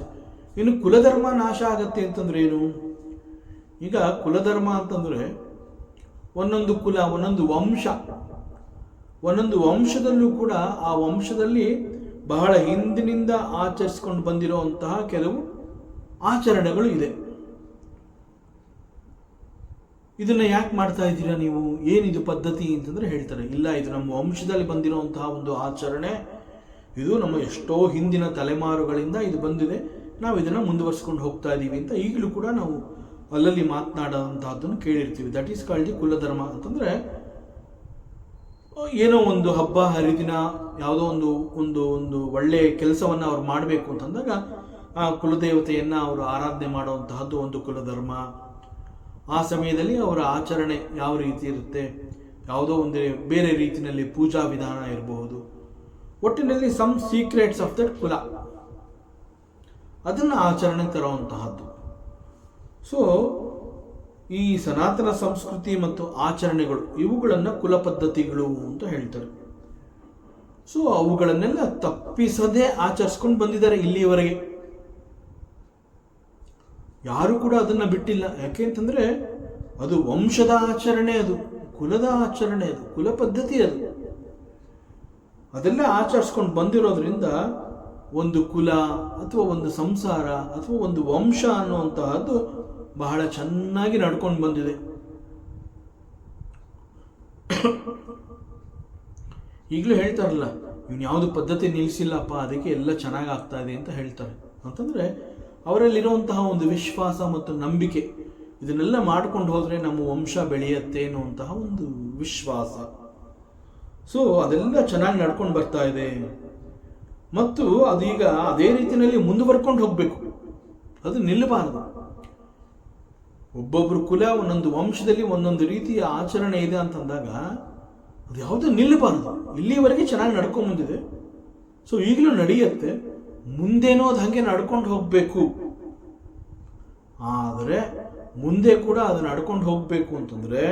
ಇನ್ನು ಕುಲಧರ್ಮ ನಾಶ ಆಗತ್ತೆ ಅಂತಂದ್ರೆ ಏನು? ಈಗ ಕುಲಧರ್ಮ ಅಂತಂದ್ರೆ ಒಂದೊಂದು ಕುಲ, ಒಂದೊಂದು ವಂಶ, ಒಂದೊಂದು ವಂಶದಲ್ಲೂ ಕೂಡ ಆ ವಂಶದಲ್ಲಿ ಬಹಳ ಹಿಂದಿನಿಂದ ಆಚರಿಸ್ಕೊಂಡು ಬಂದಿರುವಂತಹ ಕೆಲವು ಆಚರಣೆಗಳು ಇದೆ. ಇದನ್ನ ಯಾಕೆ ಮಾಡ್ತಾ ಇದ್ದೀರಾ ನೀವು, ಏನಿದು ಪದ್ಧತಿ ಅಂತಂದ್ರೆ ಹೇಳ್ತಾರೆ, ಇಲ್ಲ ಇದು ನಮ್ಮ ವಂಶದಲ್ಲಿ ಬಂದಿರುವಂತಹ ಒಂದು ಆಚರಣೆ, ಇದು ನಮ್ಮ ಎಷ್ಟೋ ಹಿಂದಿನ ತಲೆಮಾರುಗಳಿಂದ ಇದು ಬಂದಿದೆ, ನಾವು ಇದನ್ನ ಮುಂದುವರಿಸ್ಕೊಂಡು ಹೋಗ್ತಾ ಇದ್ದೀವಿ ಅಂತ ಈಗಲೂ ಕೂಡ ನಾವು ಅಲ್ಲಲ್ಲಿ ಮಾತನಾಡುವಂತಹದ್ದನ್ನು ಕೇಳಿರ್ತೀವಿ. That is called the kuladharma. ಅಂತಂದ್ರೆ ಏನೋ ಒಂದು ಹಬ್ಬ ಹರಿದಿನ, ಯಾವುದೋ ಒಂದು ಒಂದು ಒಂದು ಒಳ್ಳೆಯ ಕೆಲಸವನ್ನು ಅವ್ರು ಮಾಡಬೇಕು ಅಂತಂದಾಗ ಆ ಕುಲದೇವತೆಯನ್ನ ಅವರು ಆರಾಧನೆ ಮಾಡುವಂತಹದ್ದು ಒಂದು ಕುಲಧರ್ಮ. ಆ ಸಮಯದಲ್ಲಿ ಅವರ ಆಚರಣೆ ಯಾವ ರೀತಿ ಇರುತ್ತೆ, ಯಾವುದೋ ಒಂದು ಬೇರೆ ರೀತಿಯಲ್ಲಿ ಪೂಜಾ ವಿಧಾನ ಇರಬಹುದು, ಒಟ್ಟಿನಲ್ಲಿ ಸಮ್ ಸೀಕ್ರೆಟ್ಸ್ ಆಫ್ ದಟ್ ಕುಲ, ಅದನ್ನು ಆಚರಣೆ ತರುವಂತಹದ್ದು. ಸೊ ಈ ಸನಾತನ ಸಂಸ್ಕೃತಿ ಮತ್ತು ಆಚರಣೆಗಳು ಇವುಗಳನ್ನು ಕುಲ ಪದ್ಧತಿಗಳು ಅಂತ ಹೇಳ್ತಾರೆ. ಸೊ ಅವುಗಳನ್ನೆಲ್ಲ ತಪ್ಪಿಸದೆ ಆಚರಿಸ್ಕೊಂಡು ಬಂದಿದ್ದಾರೆ ಇಲ್ಲಿಯವರೆಗೆ. ಯಾರು ಕೂಡ ಅದನ್ನ ಬಿಟ್ಟಿಲ್ಲ. ಯಾಕೆ ಅಂತಂದ್ರೆ ಅದು ವಂಶದ ಆಚರಣೆ, ಅದು ಕುಲದ ಆಚರಣೆ, ಅದು ಕುಲ ಪದ್ಧತಿ, ಅದು ಅದೆಲ್ಲ ಆಚರಿಸ್ಕೊಂಡು ಬಂದಿರೋದ್ರಿಂದ ಒಂದು ಕುಲ ಅಥವಾ ಒಂದು ಸಂಸಾರ ಅಥವಾ ಒಂದು ವಂಶ ಅನ್ನುವಂತಹದ್ದು ಬಹಳ ಚೆನ್ನಾಗಿ ನಡ್ಕೊಂಡು ಬಂದಿದೆ. ಈಗಲೂ ಹೇಳ್ತಾರಲ್ಲ, ಇವನು ಯಾವುದು ಪದ್ಧತಿ ನಿಲ್ಲಿಸಿಲ್ಲಪ್ಪ, ಅದಕ್ಕೆ ಎಲ್ಲ ಚೆನ್ನಾಗಿ ಆಗ್ತಾ ಇದೆ ಅಂತ ಹೇಳ್ತಾರೆ. ಅಂತಂದ್ರೆ ಅವರಲ್ಲಿರುವಂತಹ ಒಂದು ವಿಶ್ವಾಸ ಮತ್ತು ನಂಬಿಕೆ, ಇದನ್ನೆಲ್ಲ ಮಾಡ್ಕೊಂಡು ಹೋದ್ರೆ ನಮ್ಮ ವಂಶ ಬೆಳೆಯುತ್ತೆ ಅನ್ನುವಂತಹ ಒಂದು ವಿಶ್ವಾಸ. ಸೊ ಅದೆಲ್ಲ ಚೆನ್ನಾಗಿ ನಡ್ಕೊಂಡು ಬರ್ತಾ ಇದೆ ಮತ್ತು ಅದೀಗ ಅದೇ ರೀತಿಯಲ್ಲಿ ಮುಂದುವರ್ಕೊಂಡು ಹೋಗ್ಬೇಕು, ಅದು ನಿಲ್ಲಬಾರದು. ಒಬ್ಬೊಬ್ರು ಕುಲ, ಒಂದೊಂದು ವಂಶದಲ್ಲಿ ಒಂದೊಂದು ರೀತಿಯ ಆಚರಣೆ ಇದೆ ಅಂತಂದಾಗ ಅದು ಯಾವುದು ನಿಲ್ಲಬಾರದು. ಇಲ್ಲಿವರೆಗೆ ಚೆನ್ನಾಗಿ ನಡ್ಕೊಂಡು ಬಂದಿದೆ, ಸೊ ಈಗಲೂ ನಡೆಯುತ್ತೆ, ಮುಂದೇನೋ ಅದು ಹಾಗೆ ನಡ್ಕೊಂಡು ಹೋಗ್ಬೇಕು. ಆದರೆ ಮುಂದೆ ಕೂಡ ಅದು ನಡ್ಕೊಂಡು ಹೋಗ್ಬೇಕು ಅಂತಂದ್ರೆ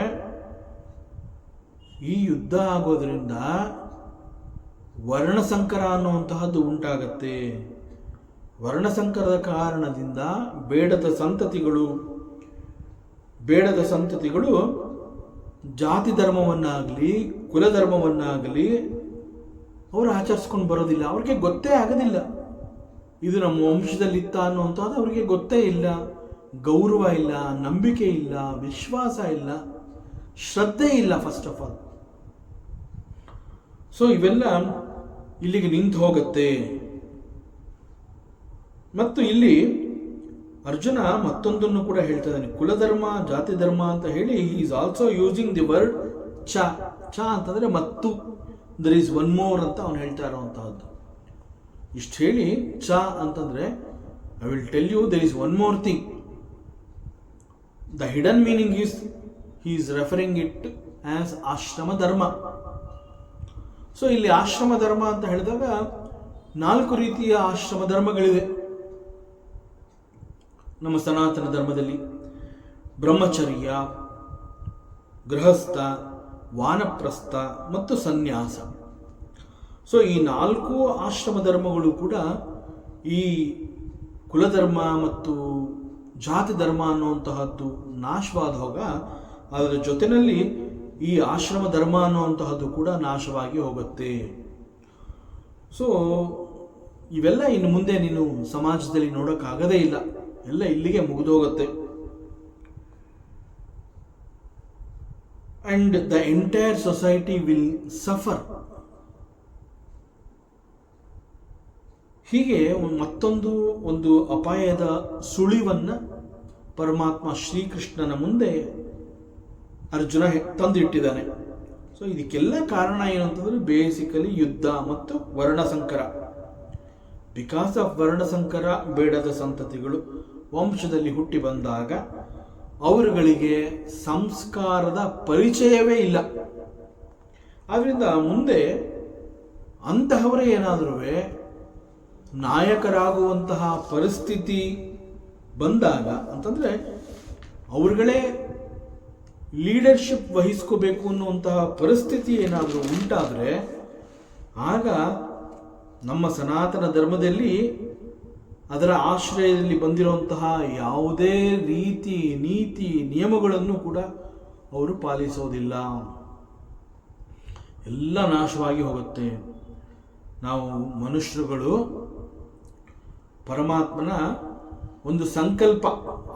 ಈ ಯುದ್ಧ ಆಗೋದ್ರಿಂದ ವರ್ಣಸಂಕರ ಅನ್ನುವಂತಹದ್ದು ಉಂಟಾಗತ್ತೆ. ವರ್ಣಸಂಕರದ ಕಾರಣದಿಂದ ಬೇಡದ ಸಂತತಿಗಳು ಜಾತಿ ಧರ್ಮವನ್ನಾಗಲಿ ಕುಲಧರ್ಮವನ್ನಾಗಲಿ ಅವರು ಆಚರಿಸ್ಕೊಂಡು ಬರೋದಿಲ್ಲ. ಅವ್ರಿಗೆ ಗೊತ್ತೇ ಆಗೋದಿಲ್ಲ ಇದು ನಮ್ಮ ವಂಶದಲ್ಲಿತ್ತ ಅನ್ನುವಂಥದ್ದು. ಅವರಿಗೆ ಗೊತ್ತೇ ಇಲ್ಲ, ಗೌರವ ಇಲ್ಲ, ನಂಬಿಕೆ ಇಲ್ಲ, ವಿಶ್ವಾಸ ಇಲ್ಲ, ಶ್ರದ್ಧೆ ಇಲ್ಲ ಫಸ್ಟ್ ಆಫ್ ಆಲ್. ಸೊ ಇವೆಲ್ಲ ಇಲ್ಲಿಗೆ ನಿಂತು ಹೋಗುತ್ತೆ. ಮತ್ತು ಇಲ್ಲಿ ಅರ್ಜುನ ಮತ್ತೊಂದನ್ನು ಕೂಡ ಹೇಳ್ತಾ ಇದ್ದಾನೆ, ಕುಲಧರ್ಮ ಜಾತಿ ಧರ್ಮ ಅಂತ ಹೇಳಿ is also using the word ಚ ಅಂತಂದ್ರೆ ಮತ್ತು, ದರ್ ಈಸ್ ಒನ್ ಮೋರ್ ಅಂತ ಅವನು ಹೇಳ್ತಾ ಇರುವಂತಹದ್ದು. ಇಷ್ಟು ಹೇಳಿ ಚ ಅಂತಂದ್ರೆ I will tell you there is one more thing. The hidden meaning is he is referring it as ಆಶ್ರಮ ಧರ್ಮ. ಸೊ ಇಲ್ಲಿ ಆಶ್ರಮ ಧರ್ಮ ಅಂತ ಹೇಳಿದಾಗ 4 ರೀತಿಯ ಆಶ್ರಮ ಧರ್ಮಗಳಿದೆ. ನಮ್ಮ ಸನಾತನ ಧರ್ಮದಲ್ಲಿ ಬ್ರಹ್ಮಚರ್ಯ, ಗೃಹಸ್ಥ, ವಾನಪ್ರಸ್ಥ ಮತ್ತು ಸನ್ಯಾಸ. ಸೊ ಈ 4 ಆಶ್ರಮ ಧರ್ಮಗಳು ಕೂಡ ಈ ಕುಲಧರ್ಮ ಮತ್ತು ಜಾತಿ ಧರ್ಮ ಅನ್ನುವಂತಹದ್ದು ನಾಶವಾದ ಹೋಗ ಅದರ ಜೊತೆಯಲ್ಲಿ ಈ ಆಶ್ರಮ ಧರ್ಮ ಅನ್ನುವಂತಹದ್ದು ಕೂಡ ನಾಶವಾಗಿ ಹೋಗುತ್ತೆ. ಸೊ ಇವೆಲ್ಲ ಇನ್ನು ಮುಂದೆ ನೀನು ಸಮಾಜದಲ್ಲಿ ನೋಡೋಕ್ಕಾಗದೇ ಇಲ್ಲ, ಎಲ್ಲ ಇಲ್ಲಿಗೆ ಮುಗಿದೋಗುತ್ತೆ. and the entire society will suffer. ಹೀಗೆ ಮತ್ತೊಂದು ಒಂದು ಅಪಾಯದ ಸುಳಿವನ್ನು ಪರಮಾತ್ಮ ಶ್ರೀಕೃಷ್ಣನ ಮುಂದೆ ಅರ್ಜುನ ತಂದಿಟ್ಟಿದ್ದಾನೆ. ಸೊ ಇದಕ್ಕೆಲ್ಲ ಕಾರಣ ಏನು ಅಂತಂದ್ರೆ ಬೇಸಿಕಲಿ ಯುದ್ಧ ಮತ್ತು ವರ್ಣಸಂಕರ. ಬಿಕಾಸ್ ಆಫ್ ವರ್ಣಸಂಕರ ಬೇಡದ ಸಂತತಿಗಳು ವಂಶದಲ್ಲಿ ಹುಟ್ಟಿ ಬಂದಾಗ ಅವರುಗಳಿಗೆ ಸಂಸ್ಕಾರದ ಪರಿಚಯವೇ ಇಲ್ಲ. ಆದ್ದರಿಂದ ಮುಂದೆ ಅಂತಹವರೇ ಏನಾದರೂ ನಾಯಕರಾಗುವಂತಹ ಪರಿಸ್ಥಿತಿ ಬಂದಾಗ ಅಂತಂದರೆ ಅವರುಗಳೇ ಲೀಡರ್ಶಿಪ್ ವಹಿಸ್ಕೋಬೇಕು ಅನ್ನುವಂತಹ ಪರಿಸ್ಥಿತಿ ಏನಾದರೂ ಉಂಟಾದರೆ ಆಗ ನಮ್ಮ ಸನಾತನ ಧರ್ಮದಲ್ಲಿ ಅದರ ಆಶ್ರಯದಲ್ಲಿ ಬಂದಿರುವಂತಹ ಯಾವುದೇ ರೀತಿ ನೀತಿ ನಿಯಮಗಳನ್ನು ಕೂಡ ಅವರು ಪಾಲಿಸೋದಿಲ್ಲ, ಎಲ್ಲ ನಾಶವಾಗಿ ಹೋಗುತ್ತೆ. ನಾವು ಮನುಷ್ಯರುಗಳು ಪರಮಾತ್ಮನ ಒಂದು ಸಂಕಲ್ಪ,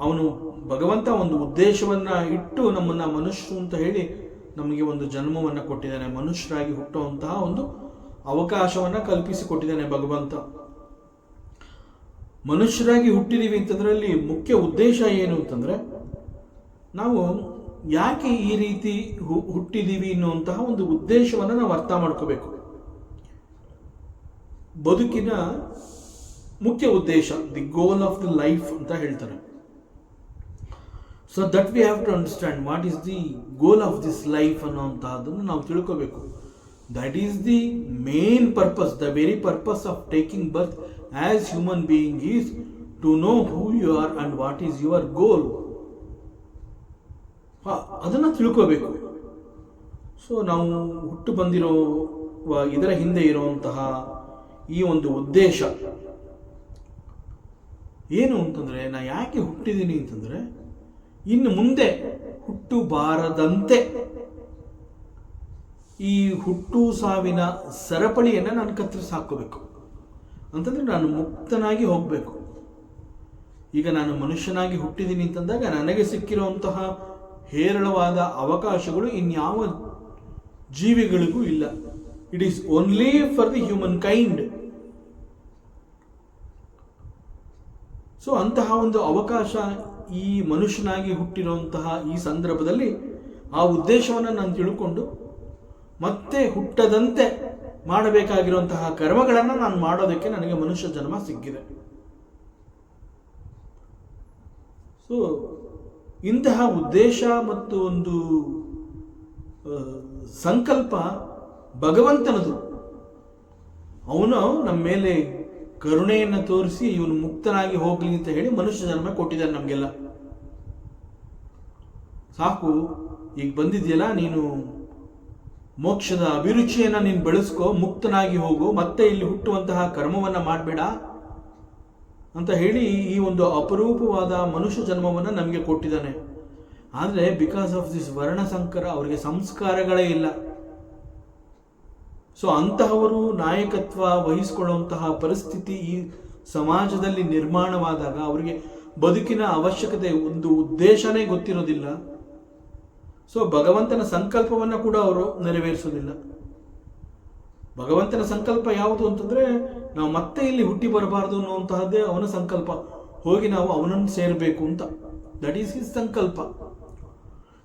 ಅವನು ಭಗವಂತ ಒಂದು ಉದ್ದೇಶವನ್ನು ಇಟ್ಟು ನಮ್ಮನ್ನು ಮನುಷ್ಯರು ಅಂತ ಹೇಳಿ ನಮಗೆ ಒಂದು ಜನ್ಮವನ್ನು ಕೊಟ್ಟಿದ್ದಾನೆ, ಮನುಷ್ಯರಾಗಿ ಹುಟ್ಟುವಂತಹ ಒಂದು ಅವಕಾಶವನ್ನು ಕಲ್ಪಿಸಿಕೊಟ್ಟಿದ್ದಾನೆ ಭಗವಂತ. ಮನುಷ್ಯರಾಗಿ ಹುಟ್ಟಿದೀವಿ ಅಂತಂದ್ರಲ್ಲಿ ಮುಖ್ಯ ಉದ್ದೇಶ ಏನು ಅಂತಂದರೆ ನಾವು ಯಾಕೆ ಈ ರೀತಿ ಹುಟ್ಟಿದೀವಿ ಅನ್ನುವಂತಹ ಒಂದು ಉದ್ದೇಶವನ್ನು ನಾವು ಅರ್ಥ ಮಾಡ್ಕೋಬೇಕು. ಬದುಕಿನ ಮುಖ್ಯ ಉದ್ದೇಶ, the goal of the life ಅಂತ ಹೇಳ್ತಾರೆ. So that we have to understand what is the goal of this life ಅನ್ನೋಂತಹದ್ದನ್ನು ನಾವು ತಿಳ್ಕೋಬೇಕು. That is the main purpose, the very purpose of taking birth as human being is to know who you are and what is your goal. ಅದನ್ನು ತಿಳ್ಕೋಬೇಕು. So ನಾವು ಹುಟ್ಟು ಬಂದಿರೋ ಇದರ ಹಿಂದೆ ಇರುವಂತಹ ಈ ಒಂದು ಉದ್ದೇಶ ಏನು ಅಂತಂದರೆ, ನಾ ಯಾಕೆ ಹುಟ್ಟಿದ್ದೀನಿ ಅಂತಂದರೆ ಇನ್ನು ಮುಂದೆ ಹುಟ್ಟುಬಾರದಂತೆ ಈ ಹುಟ್ಟು ಸಾವಿನ ಸರಪಳಿಯನ್ನು ನಾನು ಕತ್ತರಿಸಿ ಹಾಕೋಬೇಕು. ಅಂತಂದರೆ ನಾನು ಮುಕ್ತನಾಗಿ ಹೋಗಬೇಕು. ಈಗ ನಾನು ಮನುಷ್ಯನಾಗಿ ಹುಟ್ಟಿದ್ದೀನಿ ಅಂತಂದಾಗ ನನಗೆ ಸಿಕ್ಕಿರುವಂತಹ ಹೇರಳವಾದ ಅವಕಾಶಗಳು ಇನ್ಯಾವ ಜೀವಿಗಳಿಗೂ ಇಲ್ಲ. It is only for the human kind. So ಅಂತಹ ಒಂದು ಅವಕಾಶ ಈ ಮನುಷ್ಯನಾಗಿ ಹುಟ್ಟಿರುವಂತಹ ಈ ಸಂದರ್ಭದಲ್ಲಿ ಆ ಉದ್ದೇಶವನ್ನು ನಾನು ತಿಳ್ಕೊಂಡು ಮತ್ತೆ ಹುಟ್ಟದಂತೆ ಮಾಡಬೇಕಾಗಿರುವಂತಹ ಕರ್ಮಗಳನ್ನು ನಾನು ಮಾಡೋದಕ್ಕೆ ನನಗೆ ಮನುಷ್ಯ ಜನ್ಮ ಸಿಕ್ಕಿದೆ. ಸೊ ಇಂತಹ ಉದ್ದೇಶ ಮತ್ತು ಒಂದು ಸಂಕಲ್ಪ ಭಗವಂತನದು. ಅವನು ನಮ್ಮ ಮೇಲೆ ಕರುಣೆಯನ್ನು ತೋರಿಸಿ ಇವನು ಮುಕ್ತನಾಗಿ ಹೋಗ್ಲಿ ಅಂತ ಹೇಳಿ ಮನುಷ್ಯ ಜನ್ಮ ಕೊಟ್ಟಿದ್ದಾನೆ ನಮಗೆಲ್ಲ. ಸಾಕು, ಈಗ ಬಂದಿದೆಯಲ್ಲ, ನೀನು ಮೋಕ್ಷದ ಅಭಿರುಚಿಯನ್ನು ನೀನು ಬೆಳೆಸ್ಕೋ, ಮುಕ್ತನಾಗಿ ಹೋಗು, ಮತ್ತೆ ಇಲ್ಲಿ ಹುಟ್ಟುವಂತಹ ಕರ್ಮವನ್ನು ಮಾಡಬೇಡ ಅಂತ ಹೇಳಿ ಈ ಒಂದು ಅಪರೂಪವಾದ ಮನುಷ್ಯ ಜನ್ಮವನ್ನು ನಮಗೆ ಕೊಟ್ಟಿದ್ದಾನೆ. ಆದರೆ ಬಿಕಾಸ್ ಆಫ್ ದಿಸ್ ವರ್ಣಸಂಕರ ಅವರಿಗೆ ಸಂಸ್ಕಾರಗಳೇ ಇಲ್ಲ. ಸೊ ಅಂತಹವರು ನಾಯಕತ್ವ ವಹಿಸಿಕೊಳ್ಳುವಂತಹ ಪರಿಸ್ಥಿತಿ ಈ ಸಮಾಜದಲ್ಲಿ ನಿರ್ಮಾಣವಾದಾಗ ಅವರಿಗೆ ಬದುಕಿನ ಅವಶ್ಯಕತೆ, ಒಂದು ಉದ್ದೇಶನೇ ಗೊತ್ತಿರೋದಿಲ್ಲ. ಸೊ ಭಗವಂತನ ಸಂಕಲ್ಪವನ್ನು ಕೂಡ ಅವರು ನೆರವೇರಿಸೋದಿಲ್ಲ. ಭಗವಂತನ ಸಂಕಲ್ಪ ಯಾವುದು ಅಂತಂದರೆ ನಾವು ಮತ್ತೆ ಇಲ್ಲಿ ಹುಟ್ಟಿ ಬರಬಾರ್ದು ಅನ್ನುವಂತಹದ್ದೇ ಅವನ ಸಂಕಲ್ಪ. ಹೋಗಿ ನಾವು ಅವನನ್ನು ಸೇರಬೇಕು ಅಂತ, ದಟ್ ಈಸ್ ಹಿಸ್ ಸಂಕಲ್ಪ.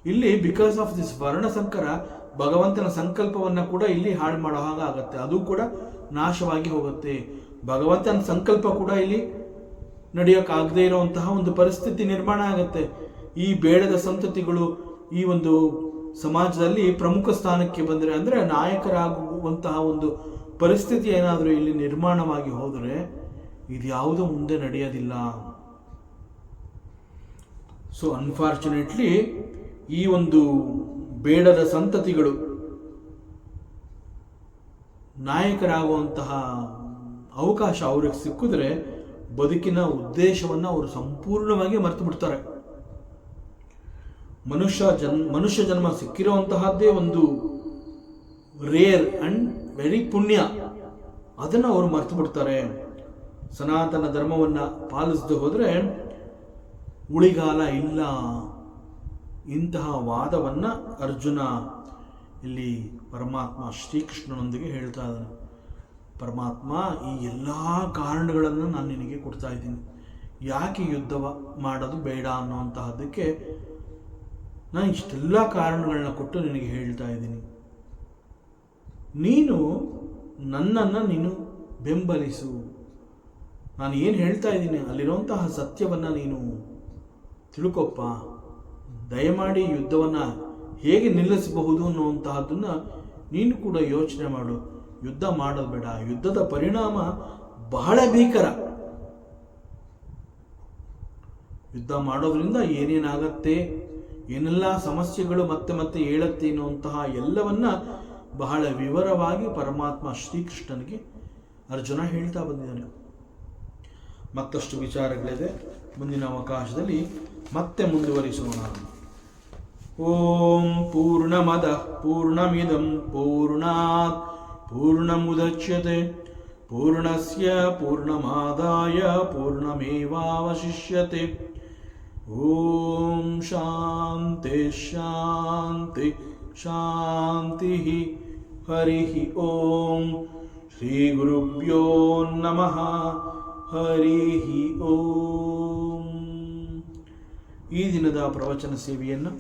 ಇಲ್ಲಿ ಬಿಕಾಸ್ ಆಫ್ ದಿಸ್ ವರ್ಣಸಂಕರ ಭಗವಂತನ ಸಂಕಲ್ಪವನ್ನು ಕೂಡ ಇಲ್ಲಿ ಹಾಳು ಮಾಡೋ ಹಾಗಾಗತ್ತೆ, ಅದು ಕೂಡ ನಾಶವಾಗಿ ಹೋಗುತ್ತೆ. ಭಗವಂತನ ಸಂಕಲ್ಪ ಕೂಡ ಇಲ್ಲಿ ನಡೆಯೋಕ್ಕಾಗದೇ ಇರುವಂತಹ ಒಂದು ಪರಿಸ್ಥಿತಿ ನಿರ್ಮಾಣ ಆಗುತ್ತೆ. ಈ ಬೇಡದ ಸಂತತಿಗಳು ಈ ಒಂದು ಸಮಾಜದಲ್ಲಿ ಪ್ರಮುಖ ಸ್ಥಾನಕ್ಕೆ ಬಂದರೆ, ಅಂದರೆ ನಾಯಕರಾಗುವಂತಹ ಒಂದು ಪರಿಸ್ಥಿತಿ ಏನಾದರೂ ಇಲ್ಲಿ ನಿರ್ಮಾಣವಾಗಿ ಹೋದರೆ ಇದ್ಯಾವುದೂ ಮುಂದೆ ನಡೆಯೋದಿಲ್ಲ. ಸೊ ಅನ್ಫಾರ್ಚುನೇಟ್ಲಿ ಈ ಒಂದು ಬೇಡದ ಸಂತತಿಗಳು ನಾಯಕರಾಗುವಂತಹ ಅವಕಾಶ ಅವ್ರಿಗೆ ಸಿಕ್ಕಿದ್ರೆ ಬದುಕಿನ ಉದ್ದೇಶವನ್ನು ಅವರು ಸಂಪೂರ್ಣವಾಗಿ ಮರೆತು ಬಿಡ್ತಾರೆ. ಮನುಷ್ಯ ಜನ್ಮ ಸಿಕ್ಕಿರುವಂತಹದ್ದೇ ಒಂದು ರೇರ್ ಅಂಡ್ ವೆರಿ ಪುಣ್ಯ, ಅದನ್ನು ಅವರು ಮರೆತು ಬಿಡ್ತಾರೆ. ಸನಾತನ ಧರ್ಮವನ್ನು ಪಾಲಿಸದೆ ಹೋದರೆ ಉಳಿಗಾಲ ಇಲ್ಲ. ಇಂತಹ ವಾದವನ್ನು ಅರ್ಜುನ ಇಲ್ಲಿ ಪರಮಾತ್ಮ ಶ್ರೀಕೃಷ್ಣನೊಂದಿಗೆ ಹೇಳ್ತಾ ಇದ್ದಾನೆ. ಪರಮಾತ್ಮ, ಈ ಎಲ್ಲ ಕಾರಣಗಳನ್ನು ನಾನು ನಿನಗೆ ಕೊಡ್ತಾ ಇದ್ದೀನಿ, ಯಾಕೆ ಯುದ್ಧ ಮಾಡೋದು ಬೇಡ ಅನ್ನುವಂತಹದ್ದಕ್ಕೆ ನಾನು ಇಷ್ಟೆಲ್ಲ ಕಾರಣಗಳನ್ನ ಕೊಟ್ಟು ನಿನಗೆ ಹೇಳ್ತಾ ಇದ್ದೀನಿ. ನೀನು ನನ್ನನ್ನು ನೀನು ಬೆಂಬಲಿಸು. ನಾನು ಏನು ಹೇಳ್ತಾ ಇದ್ದೀನಿ ಅಲ್ಲಿರುವಂತಹ ಸತ್ಯವನ್ನು ನೀನು ತಿಳ್ಕೊಪ್ಪ. ದಯಮಾಡಿ ಯುದ್ಧವನ್ನು ಹೇಗೆ ನಿಲ್ಲಿಸಬಹುದು ಅನ್ನುವಂತಹದ್ದನ್ನು ನೀನು ಕೂಡ ಯೋಚನೆ ಮಾಡು. ಯುದ್ಧ ಮಾಡೋದು ಬೇಡ. ಯುದ್ಧದ ಪರಿಣಾಮ ಬಹಳ ಭೀಕರ. ಯುದ್ಧ ಮಾಡೋದ್ರಿಂದ ಏನೇನಾಗತ್ತೆ, ಏನೆಲ್ಲ ಸಮಸ್ಯೆಗಳು ಮತ್ತೆ ಮತ್ತೆ ಹೇಳುತ್ತೆ ಅನ್ನುವಂತಹ ಎಲ್ಲವನ್ನ ಬಹಳ ವಿವರವಾಗಿ ಪರಮಾತ್ಮ ಶ್ರೀಕೃಷ್ಣನಿಗೆ ಅರ್ಜುನ ಹೇಳ್ತಾ ಬಂದಿದ್ದಾನೆ. ಮತ್ತಷ್ಟು ವಿಚಾರಗಳಿದೆ, ಮುಂದಿನ ಅವಕಾಶದಲ್ಲಿ ಮತ್ತೆ ಮುಂದುವರಿಸೋಣ. ಓಂ ಪೂರ್ಣಮದಃ ಪೂರ್ಣಮಿದಂ ಪೂರ್ಣಾತ್ ಪೂರ್ಣಮುದಚ್ಯತೆ ಪೂರ್ಣಸ್ಯ ಪೂರ್ಣಮಾದಾಯ ಪೂರ್ಣಮೇವಾವಶಿಷ್ಯತೆ. ಓಂ ಶಾಂತಿ ಶಾಂತಿ ಶಾಂತಿ. ಹರಿ ಓಂ. ಶ್ರೀ ಗುರುಭ್ಯೋ ನಮಃ. ಹರಿ ಓಂ. ಈ ದಿನದ ಪ್ರವಚನ ಸೇವೆಯನ್ನು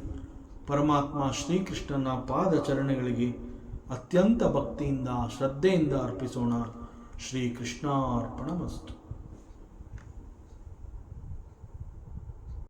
ಪರಮಾತ್ಮ ಶ್ರೀಕೃಷ್ಣನ ಪಾದಚರಣೆಗಳಿಗೆ ಅತ್ಯಂತ ಭಕ್ತಿಯಿಂದ ಶ್ರದ್ಧೆಯಿಂದ ಅರ್ಪಿಸೋಣ. ಶ್ರೀಕೃಷ್ಣಾರ್ಪಣಮಸ್ತು.